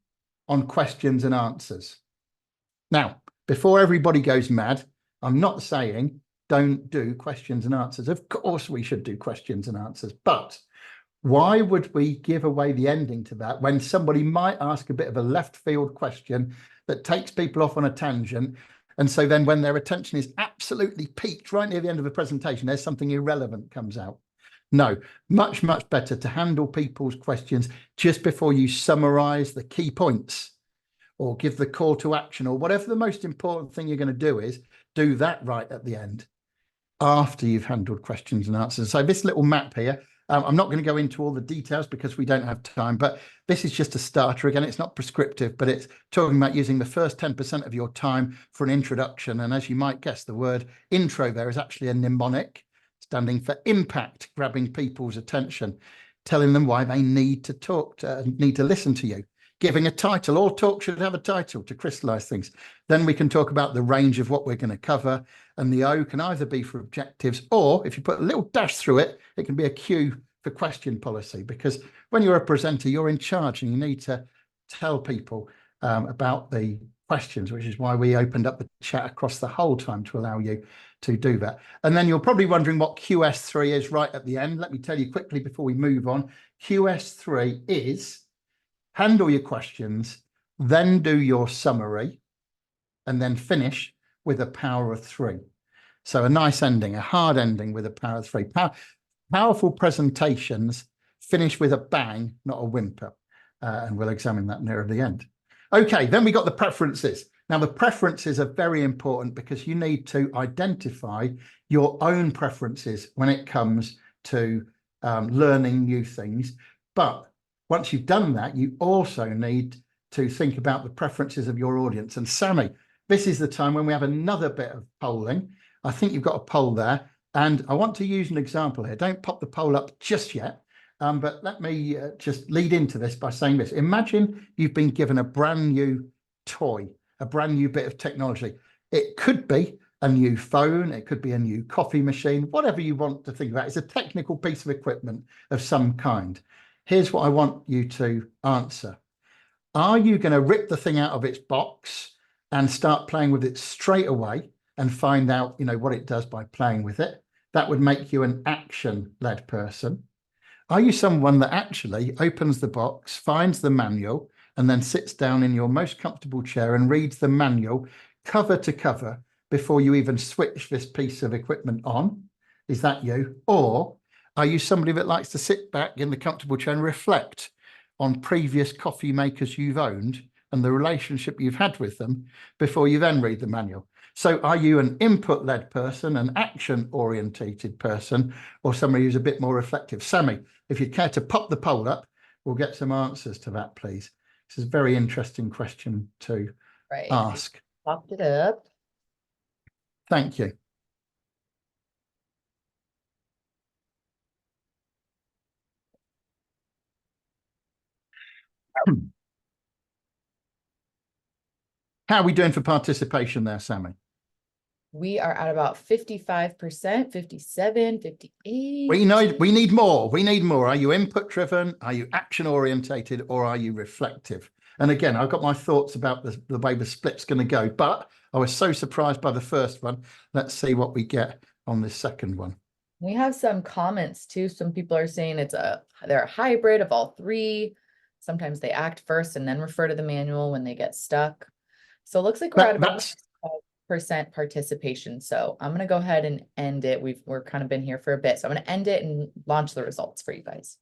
on questions and answers? Now, before everybody goes mad, I'm not saying don't do questions and answers. Of course, we should do questions and answers, but why would we give away the ending to that when somebody might ask a bit of a left field question that takes people off on a tangent? And so then when their attention is absolutely peaked right near the end of the presentation, there's something irrelevant comes out. No, much, much better to handle people's questions just before you summarize the key points or give the call to action or whatever the most important thing you're going to do is, do that right at the end after you've handled questions and answers. So this little map here, I'm not going to go into all the details because we don't have time, but this is just a starter. Again, it's not prescriptive, but it's talking about using the first 10% of your time for an introduction. And as you might guess, the word intro there is actually a mnemonic standing for impact, grabbing people's attention, telling them why they need to listen to you. Giving a title, all talk should have a title to crystallize things. Then we can talk about the range of what we're going to cover. And the O can either be for objectives, or if you put a little dash through it, it can be a Q for question policy. Because when you're a presenter, you're in charge and you need to tell people about the questions, which is why we opened up the chat across the whole time to allow you to do that. And then you're probably wondering what QS3 is right at the end. Let me tell you quickly before we move on. QS3 is handle your questions, then do your summary, and then finish with a power of 3. So a nice ending, a hard ending with a power of 3. Powerful presentations finish with a bang, not a whimper. And we'll examine that near the end. Okay, then we got the preferences. Now, the preferences are very important because you need to identify your own preferences when it comes to learning new things. But once you've done that, you also need to think about the preferences of your audience. And Sammy, this is the time when we have another bit of polling. I think you've got a poll there. And I want to use an example here. Don't pop the poll up just yet. But let me just lead into this by saying this. Imagine you've been given a brand new toy, a brand new bit of technology. It could be a new phone. It could be a new coffee machine, whatever you want to think about. It's a technical piece of equipment of some kind. Here's what I want you to answer. Are you going to rip the thing out of its box and start playing with it straight away and find out, what it does by playing with it? That would make you an action-led person. Are you someone that actually opens the box, finds the manual, and then sits down in your most comfortable chair and reads the manual cover to cover before you even switch this piece of equipment on? Is that you? Or are you somebody that likes to sit back in the comfortable chair and reflect on previous coffee makers you've owned and the relationship you've had with them before you then read the manual? So are you an input-led person, an action-orientated person, or somebody who's a bit more reflective? Sammy, if you'd care to pop the poll up, we'll get some answers to that, please. This is a very interesting question to ask.
Popped it up.
Thank you. How are we doing for participation there, Sammy?
We are at about 55%, 57, 58.
We need more. We need more. Are you input driven? Are you action orientated, or are you reflective? And again, I've got my thoughts about the way the split's going to go, but I was so surprised by the first one. Let's see what we get on this second one.
We have some comments too. Some people are saying they're a hybrid of all three. Sometimes they act first and then refer to the manual when they get stuck. So it looks like we're at about percent participation. So I'm going to go ahead and end it. We're kind of been here for a bit. So I'm going to end it and launch the results for you guys.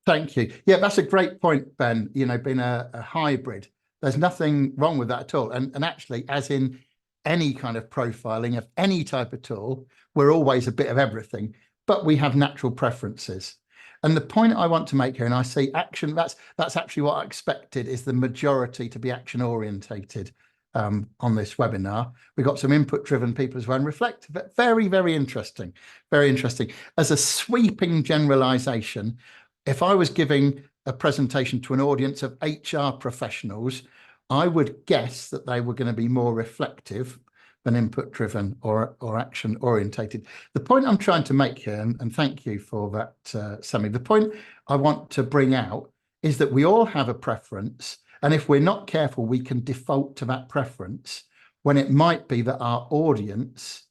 Thank you. Yeah, that's a great point, Ben. Being a hybrid, there's nothing wrong with that at all. And actually, as in any kind of profiling of any type of tool, we're always a bit of everything, but we have natural preferences. And the point I want to make here, and I say action, that's actually what I expected, is the majority to be action orientated. on this webinar. We've got some input-driven people as well, and reflective. Very, very interesting. Very interesting. As a sweeping generalization, if I was giving a presentation to an audience of HR professionals, I would guess that they were going to be more reflective than input-driven or action-orientated. The point I'm trying to make here, and thank you for that, Sammy, the point I want to bring out is that we all have a preference, and if we're not careful, we can default to that preference when it might be that our audience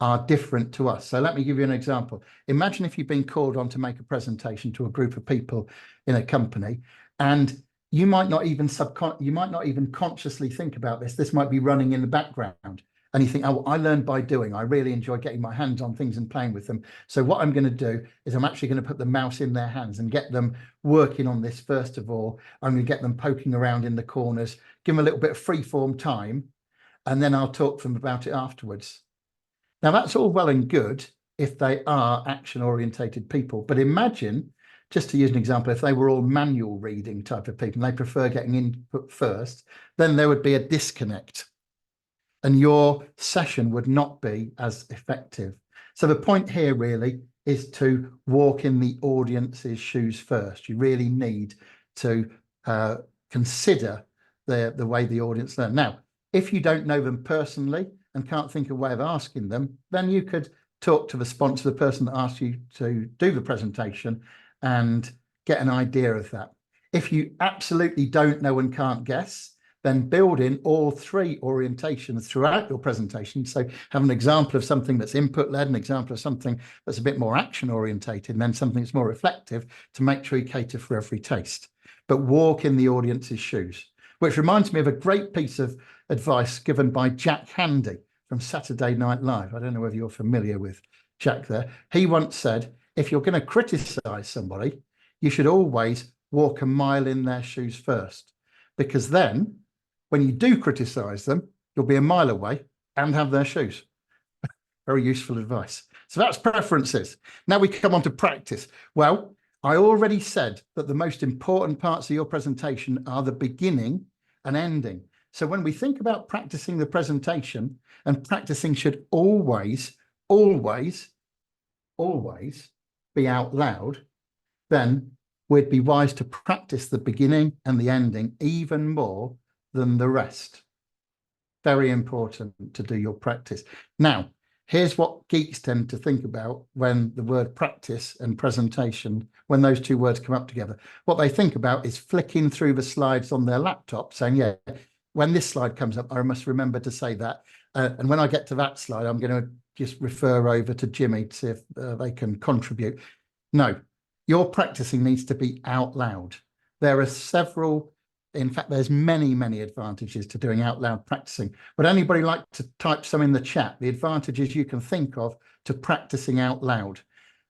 are different to us. So let me give you an example. Imagine if you've been called on to make a presentation to a group of people in a company, and you might not even consciously think about this. This might be running in the background. And you think, oh, I learned by doing. I really enjoy getting my hands on things and playing with them. So what I'm going to do is I'm actually going to put the mouse in their hands and get them working on this first of all. I'm going to get them poking around in the corners, give them a little bit of free-form time, and then I'll talk to them about it afterwards. Now, that's all well and good if they are action-orientated people. But imagine, just to use an example, if they were all manual reading type of people and they prefer getting input first, then there would be a disconnect and your session would not be as effective. So the point here really is to walk in the audience's shoes first. You really need to consider the way the audience learn. Now, if you don't know them personally and can't think of a way of asking them, then you could talk to the sponsor, the person that asked you to do the presentation, and get an idea of that. If you absolutely don't know and can't guess, then build in all three orientations throughout your presentation. So have an example of something that's input-led, an example of something that's a bit more action-orientated, and then something that's more reflective to make sure you cater for every taste. But walk in the audience's shoes, which reminds me of a great piece of advice given by Jack Handy from Saturday Night Live. I don't know whether you're familiar with Jack there. He once said, if you're going to criticize somebody, you should always walk a mile in their shoes first, because then when you do criticize them, you'll be a mile away and have their shoes. Very useful advice. So that's preferences. Now we come on to practice. Well, I already said that the most important parts of your presentation are the beginning and ending. So when we think about practicing the presentation, and practicing should always, always, always be out loud, then we'd be wise to practice the beginning and the ending even more than the rest. Very important to do your practice. Now, here's what geeks tend to think about when the word practice and presentation, when those two words come up together. What they think about is flicking through the slides on their laptop, saying, yeah, when this slide comes up, I must remember to say that. And when I get to that slide, I'm going to just refer over to Jimmy to see if they can contribute. No, your practicing needs to be out loud. There are several, in fact, there's many, many advantages to doing out loud practicing. Would anybody like to type some in the chat? The advantages you can think of to practicing out loud.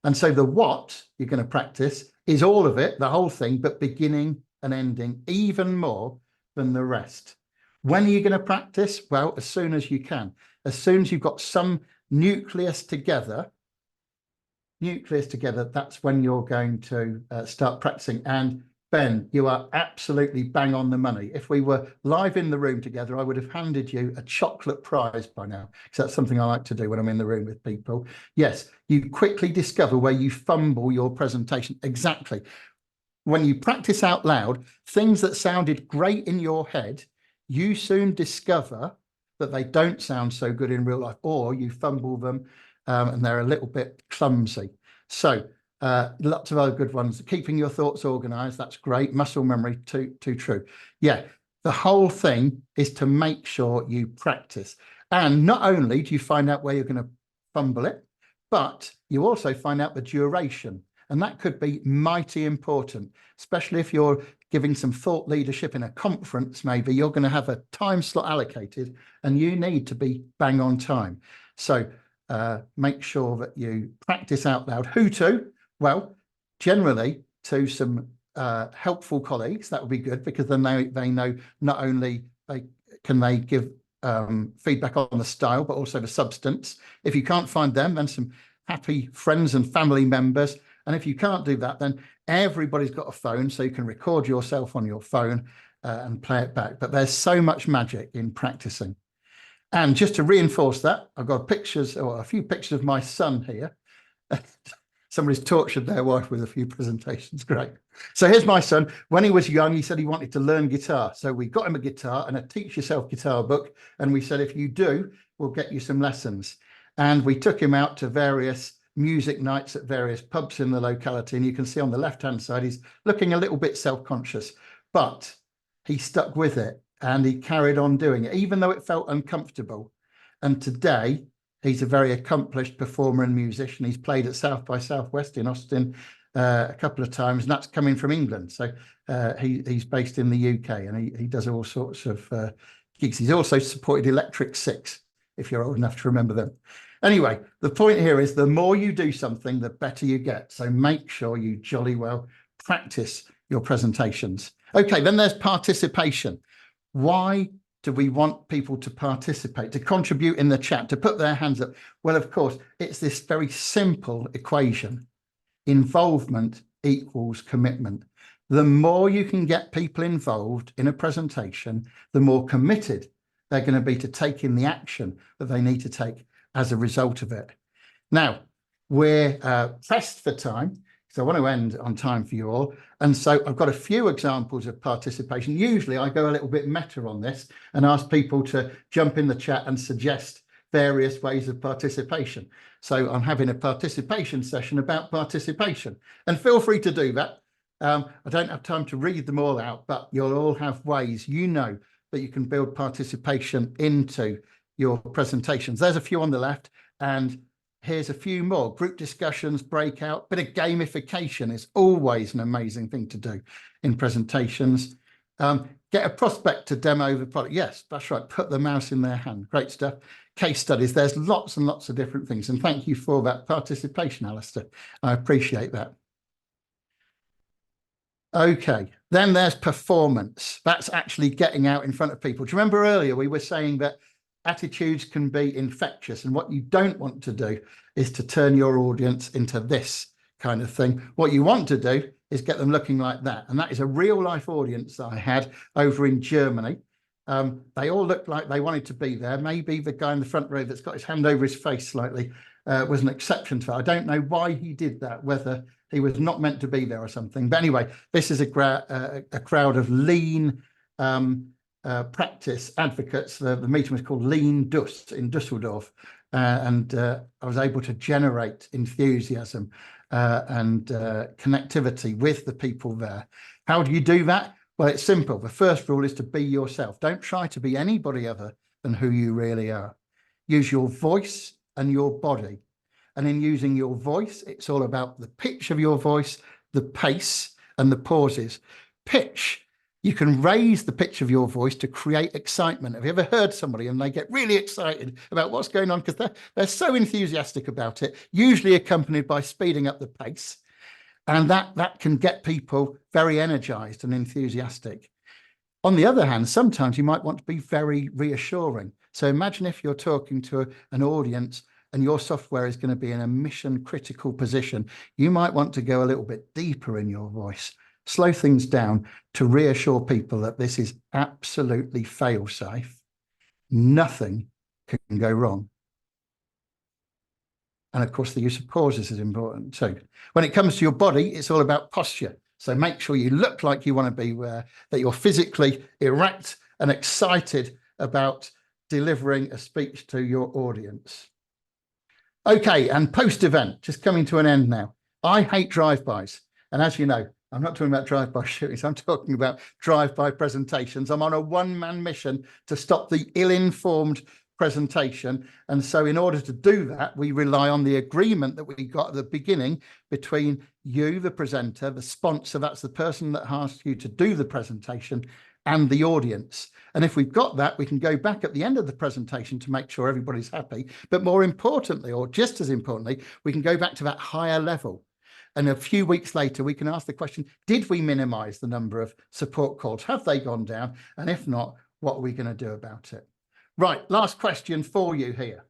And so the what you're going to practice is all of it, the whole thing, but beginning and ending even more than the rest. When are you going to practice? Well, as soon as you can. As soon as you've got some nucleus together, that's when you're going to start practicing. And Ben, you are absolutely bang on the money. If we were live in the room together, I would have handed you a chocolate prize by now, because that's something I like to do when I'm in the room with people. Yes, you quickly discover where you fumble your presentation. Exactly. When you practice out loud, things that sounded great in your head, you soon discover that they don't sound so good in real life, or you fumble them and they're a little bit clumsy. So lots of other good ones. Keeping your thoughts organized, that's great. Muscle memory, too true. Yeah, the whole thing is to make sure you practice. And not only do you find out where you're going to fumble it, but you also find out the duration. And that could be mighty important, especially if you're giving some thought leadership in a conference. Maybe you're going to have a time slot allocated and you need to be bang on time. So make sure that you practice out loud. Who to? Well, generally to some helpful colleagues. That would be good, because then they know not only can they give feedback on the style, but also the substance. If you can't find them, then some happy friends and family members. And if you can't do that, then everybody's got a phone, so you can record yourself on your phone and play it back. But there's so much magic in practicing. And just to reinforce that, I've got pictures, or a few pictures of my son here. Somebody's tortured their wife with a few presentations. Great. So here's my son. When he was young, he said he wanted to learn guitar. So we got him a guitar and a teach yourself guitar book. And we said, if you do, we'll get you some lessons. And we took him out to various music nights at various pubs in the locality. And you can see on the left-hand side, he's looking a little bit self-conscious, but he stuck with it and he carried on doing it, even though it felt uncomfortable. And today, he's a very accomplished performer and musician. He's played at South by Southwest in Austin a couple of times, and that's coming from England. So he's based in the UK, and he does all sorts of gigs. He's also supported Electric Six, if you're old enough to remember them. Anyway, the point here is the more you do something, the better you get. So make sure you jolly well practice your presentations. Okay, then there's participation. Why do we want people to participate, to contribute in the chat, to put their hands up? Well, of course, it's this very simple equation. Involvement equals commitment. The more you can get people involved in a presentation, the more committed they're going to be to taking the action that they need to take as a result of it. Now, we're pressed for time, so I want to end on time for you all. And so I've got a few examples of participation. Usually I go a little bit meta on this and ask people to jump in the chat and suggest various ways of participation. So I'm having a participation session about participation, and feel free to do that. I don't have time to read them all out, but you'll all have ways, you know, that you can build participation into your presentations. There's a few on the left, and here's a few more. Group discussions, breakout, bit of gamification is always an amazing thing to do in presentations. Get a prospect to demo the product. Yes, that's right. Put the mouse in their hand. Great stuff. Case studies. There's lots and lots of different things. And thank you for that participation, Alistair. I appreciate that. Okay, then there's performance. That's actually getting out in front of people. Do you remember earlier we were saying that attitudes can be infectious, and what you don't want to do is to turn your audience into this kind of thing. What you want to do is get them looking like that. And that is a real life audience that I had over in Germany. They all looked like they wanted to be there. Maybe the guy in the front row that's got his hand over his face slightly was an exception to that. I don't know why he did that, whether he was not meant to be there or something. But anyway, this is a crowd of lean practice advocates. The meeting was called Lean Dust in Dusseldorf. And I was able to generate enthusiasm and connectivity with the people there. How do you do that? Well, it's simple. The first rule is to be yourself. Don't try to be anybody other than who you really are. Use your voice and your body. And in using your voice, it's all about the pitch of your voice, the pace, and the pauses. Pitch. You can raise the pitch of your voice to create excitement. Have you ever heard somebody and they get really excited about what's going on because they're so enthusiastic about it, usually accompanied by speeding up the pace. And that can get people very energized and enthusiastic. On the other hand, sometimes you might want to be very reassuring. So imagine if you're talking to an audience and your software is going to be in a mission critical position. You might want to go a little bit deeper in your voice. Slow things down to reassure people that this is absolutely fail-safe. Nothing can go wrong. And of course, the use of pauses is important too. When it comes to your body, it's all about posture. So make sure you look like you want to be, that you're physically erect and excited about delivering a speech to your audience. Okay, and post-event, just coming to an end now. I hate drive-bys. And as you know, I'm not talking about drive-by shootings. I'm talking about drive-by presentations. I'm on a one-man mission to stop the ill-informed presentation. And so in order to do that, we rely on the agreement that we got at the beginning between you, the presenter, the sponsor, that's the person that asked you to do the presentation, and the audience. And if we've got that, we can go back at the end of the presentation to make sure everybody's happy. But more importantly, or just as importantly, we can go back to that higher level. And a few weeks later, we can ask the question, did we minimize the number of support calls? Have they gone down? And if not, what are we going to do about it? Right, last question for you here.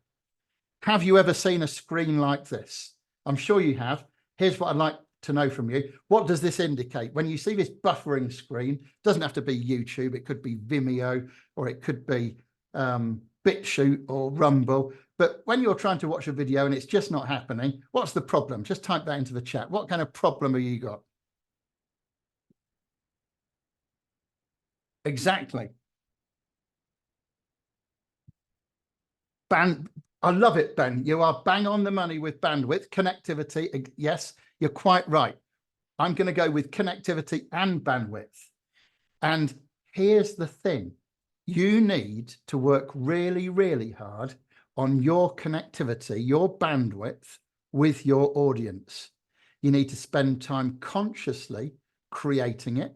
Have you ever seen a screen like this? I'm sure you have. Here's what I'd like to know from you. What does this indicate? When you see this buffering screen, doesn't have to be YouTube, it could be Vimeo, or it could be BitChute or Rumble. But when you're trying to watch a video and it's just not happening, what's the problem? Just type that into the chat. What kind of problem have you got? Exactly. I love it, Ben. You are bang on the money with bandwidth, connectivity. Yes, you're quite right. I'm going to go with connectivity and bandwidth. And here's the thing. You need to work really, really hard on your connectivity, your bandwidth with your audience. You need to spend time consciously creating it,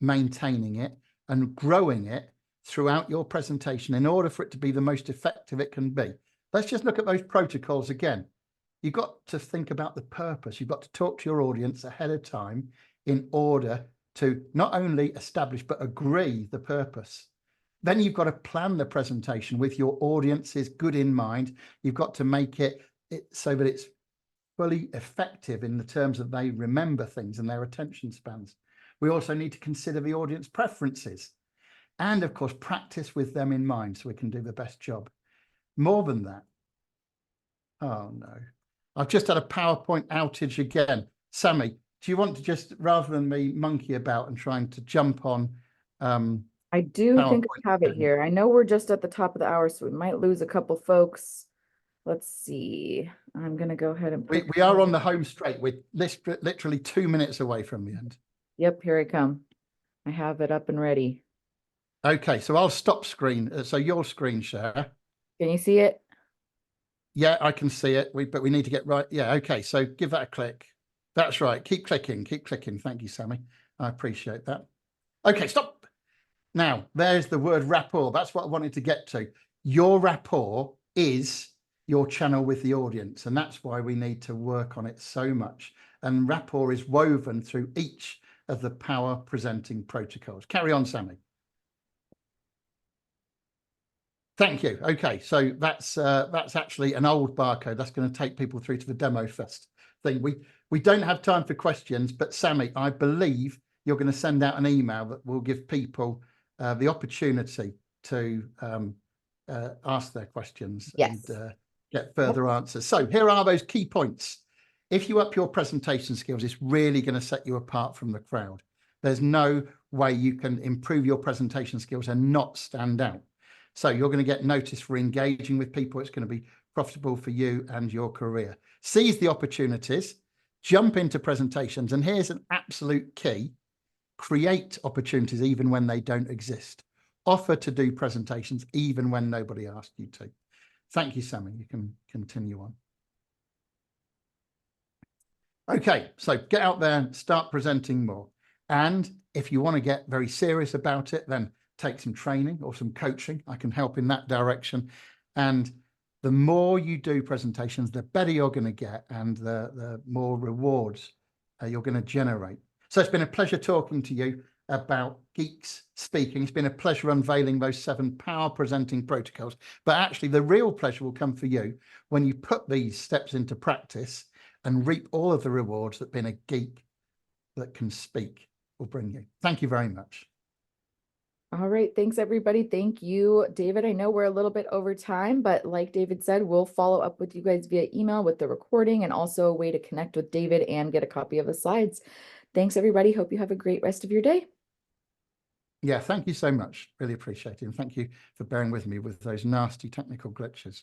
maintaining it, and growing it throughout your presentation in order for it to be the most effective it can be. Let's just look at those protocols again. You've got to think about the purpose. You've got to talk to your audience ahead of time in order to not only establish but agree the purpose. Then you've got to plan the presentation with your audience's good in mind. You've got to make it so that it's fully effective in the terms of they remember things and their attention spans. We also need to consider the audience preferences and, of course, practice with them in mind so we can do the best job. More than that, oh no, I've just had a PowerPoint outage again. Sammy, do you want to just, rather than me monkey about and trying to jump on
I do think
PowerPoint
I have it here. I know we're just at the top of the hour, so we might lose a couple folks. Let's see. I'm going to go ahead and
we are on the home straight. We're literally 2 minutes away from the end.
Yep, here I come. I have it up and ready.
Okay, so I'll stop screen. So your screen share.
Can you see it?
Yeah, I can see it. But we need to get right. Yeah, okay. So give that a click. That's right. Keep clicking. Keep clicking. Thank you, Sammy. I appreciate that. Okay, stop. Now, there's the word rapport. That's what I wanted to get to. Your rapport is your channel with the audience, and that's why we need to work on it so much. And rapport is woven through each of the power presenting protocols. Carry on, Sammy. Thank you. Okay, so that's actually an old barcode. That's going to take people through to the demo fest thing. We don't have time for questions, but Sammy, I believe you're going to send out an email that will give people the opportunity to ask their questions and get further answers. So here are those key points. If you up your presentation skills, it's really going to set you apart from the crowd. There's no way you can improve your presentation skills and not stand out. So you're going to get noticed for engaging with people. It's going to be profitable for you and your career. Seize the opportunities, jump into presentations. And here's an absolute key. Create opportunities even when they don't exist. Offer to do presentations even when nobody asked you to. Thank you, Sammy. You can continue on. Okay, so get out there and start presenting more. And if you want to get very serious about it, then take some training or some coaching. I can help in that direction. And the more you do presentations, the better you're going to get and the more rewards you're going to generate. So it's been a pleasure talking to you about Geeks Speaking. It's been a pleasure unveiling those 7 power presenting protocols. But actually, the real pleasure will come for you when you put these steps into practice and reap all of the rewards that being a geek that can speak will bring you. Thank you very much.
All right. Thanks, everybody. Thank you, David. I know we're a little bit over time, but like David said, we'll follow up with you guys via email with the recording and also a way to connect with David and get a copy of the slides. Thanks, everybody. Hope you have a great rest of your day.
Yeah, thank you so much. Really appreciate it. And thank you for bearing with me with those nasty technical glitches.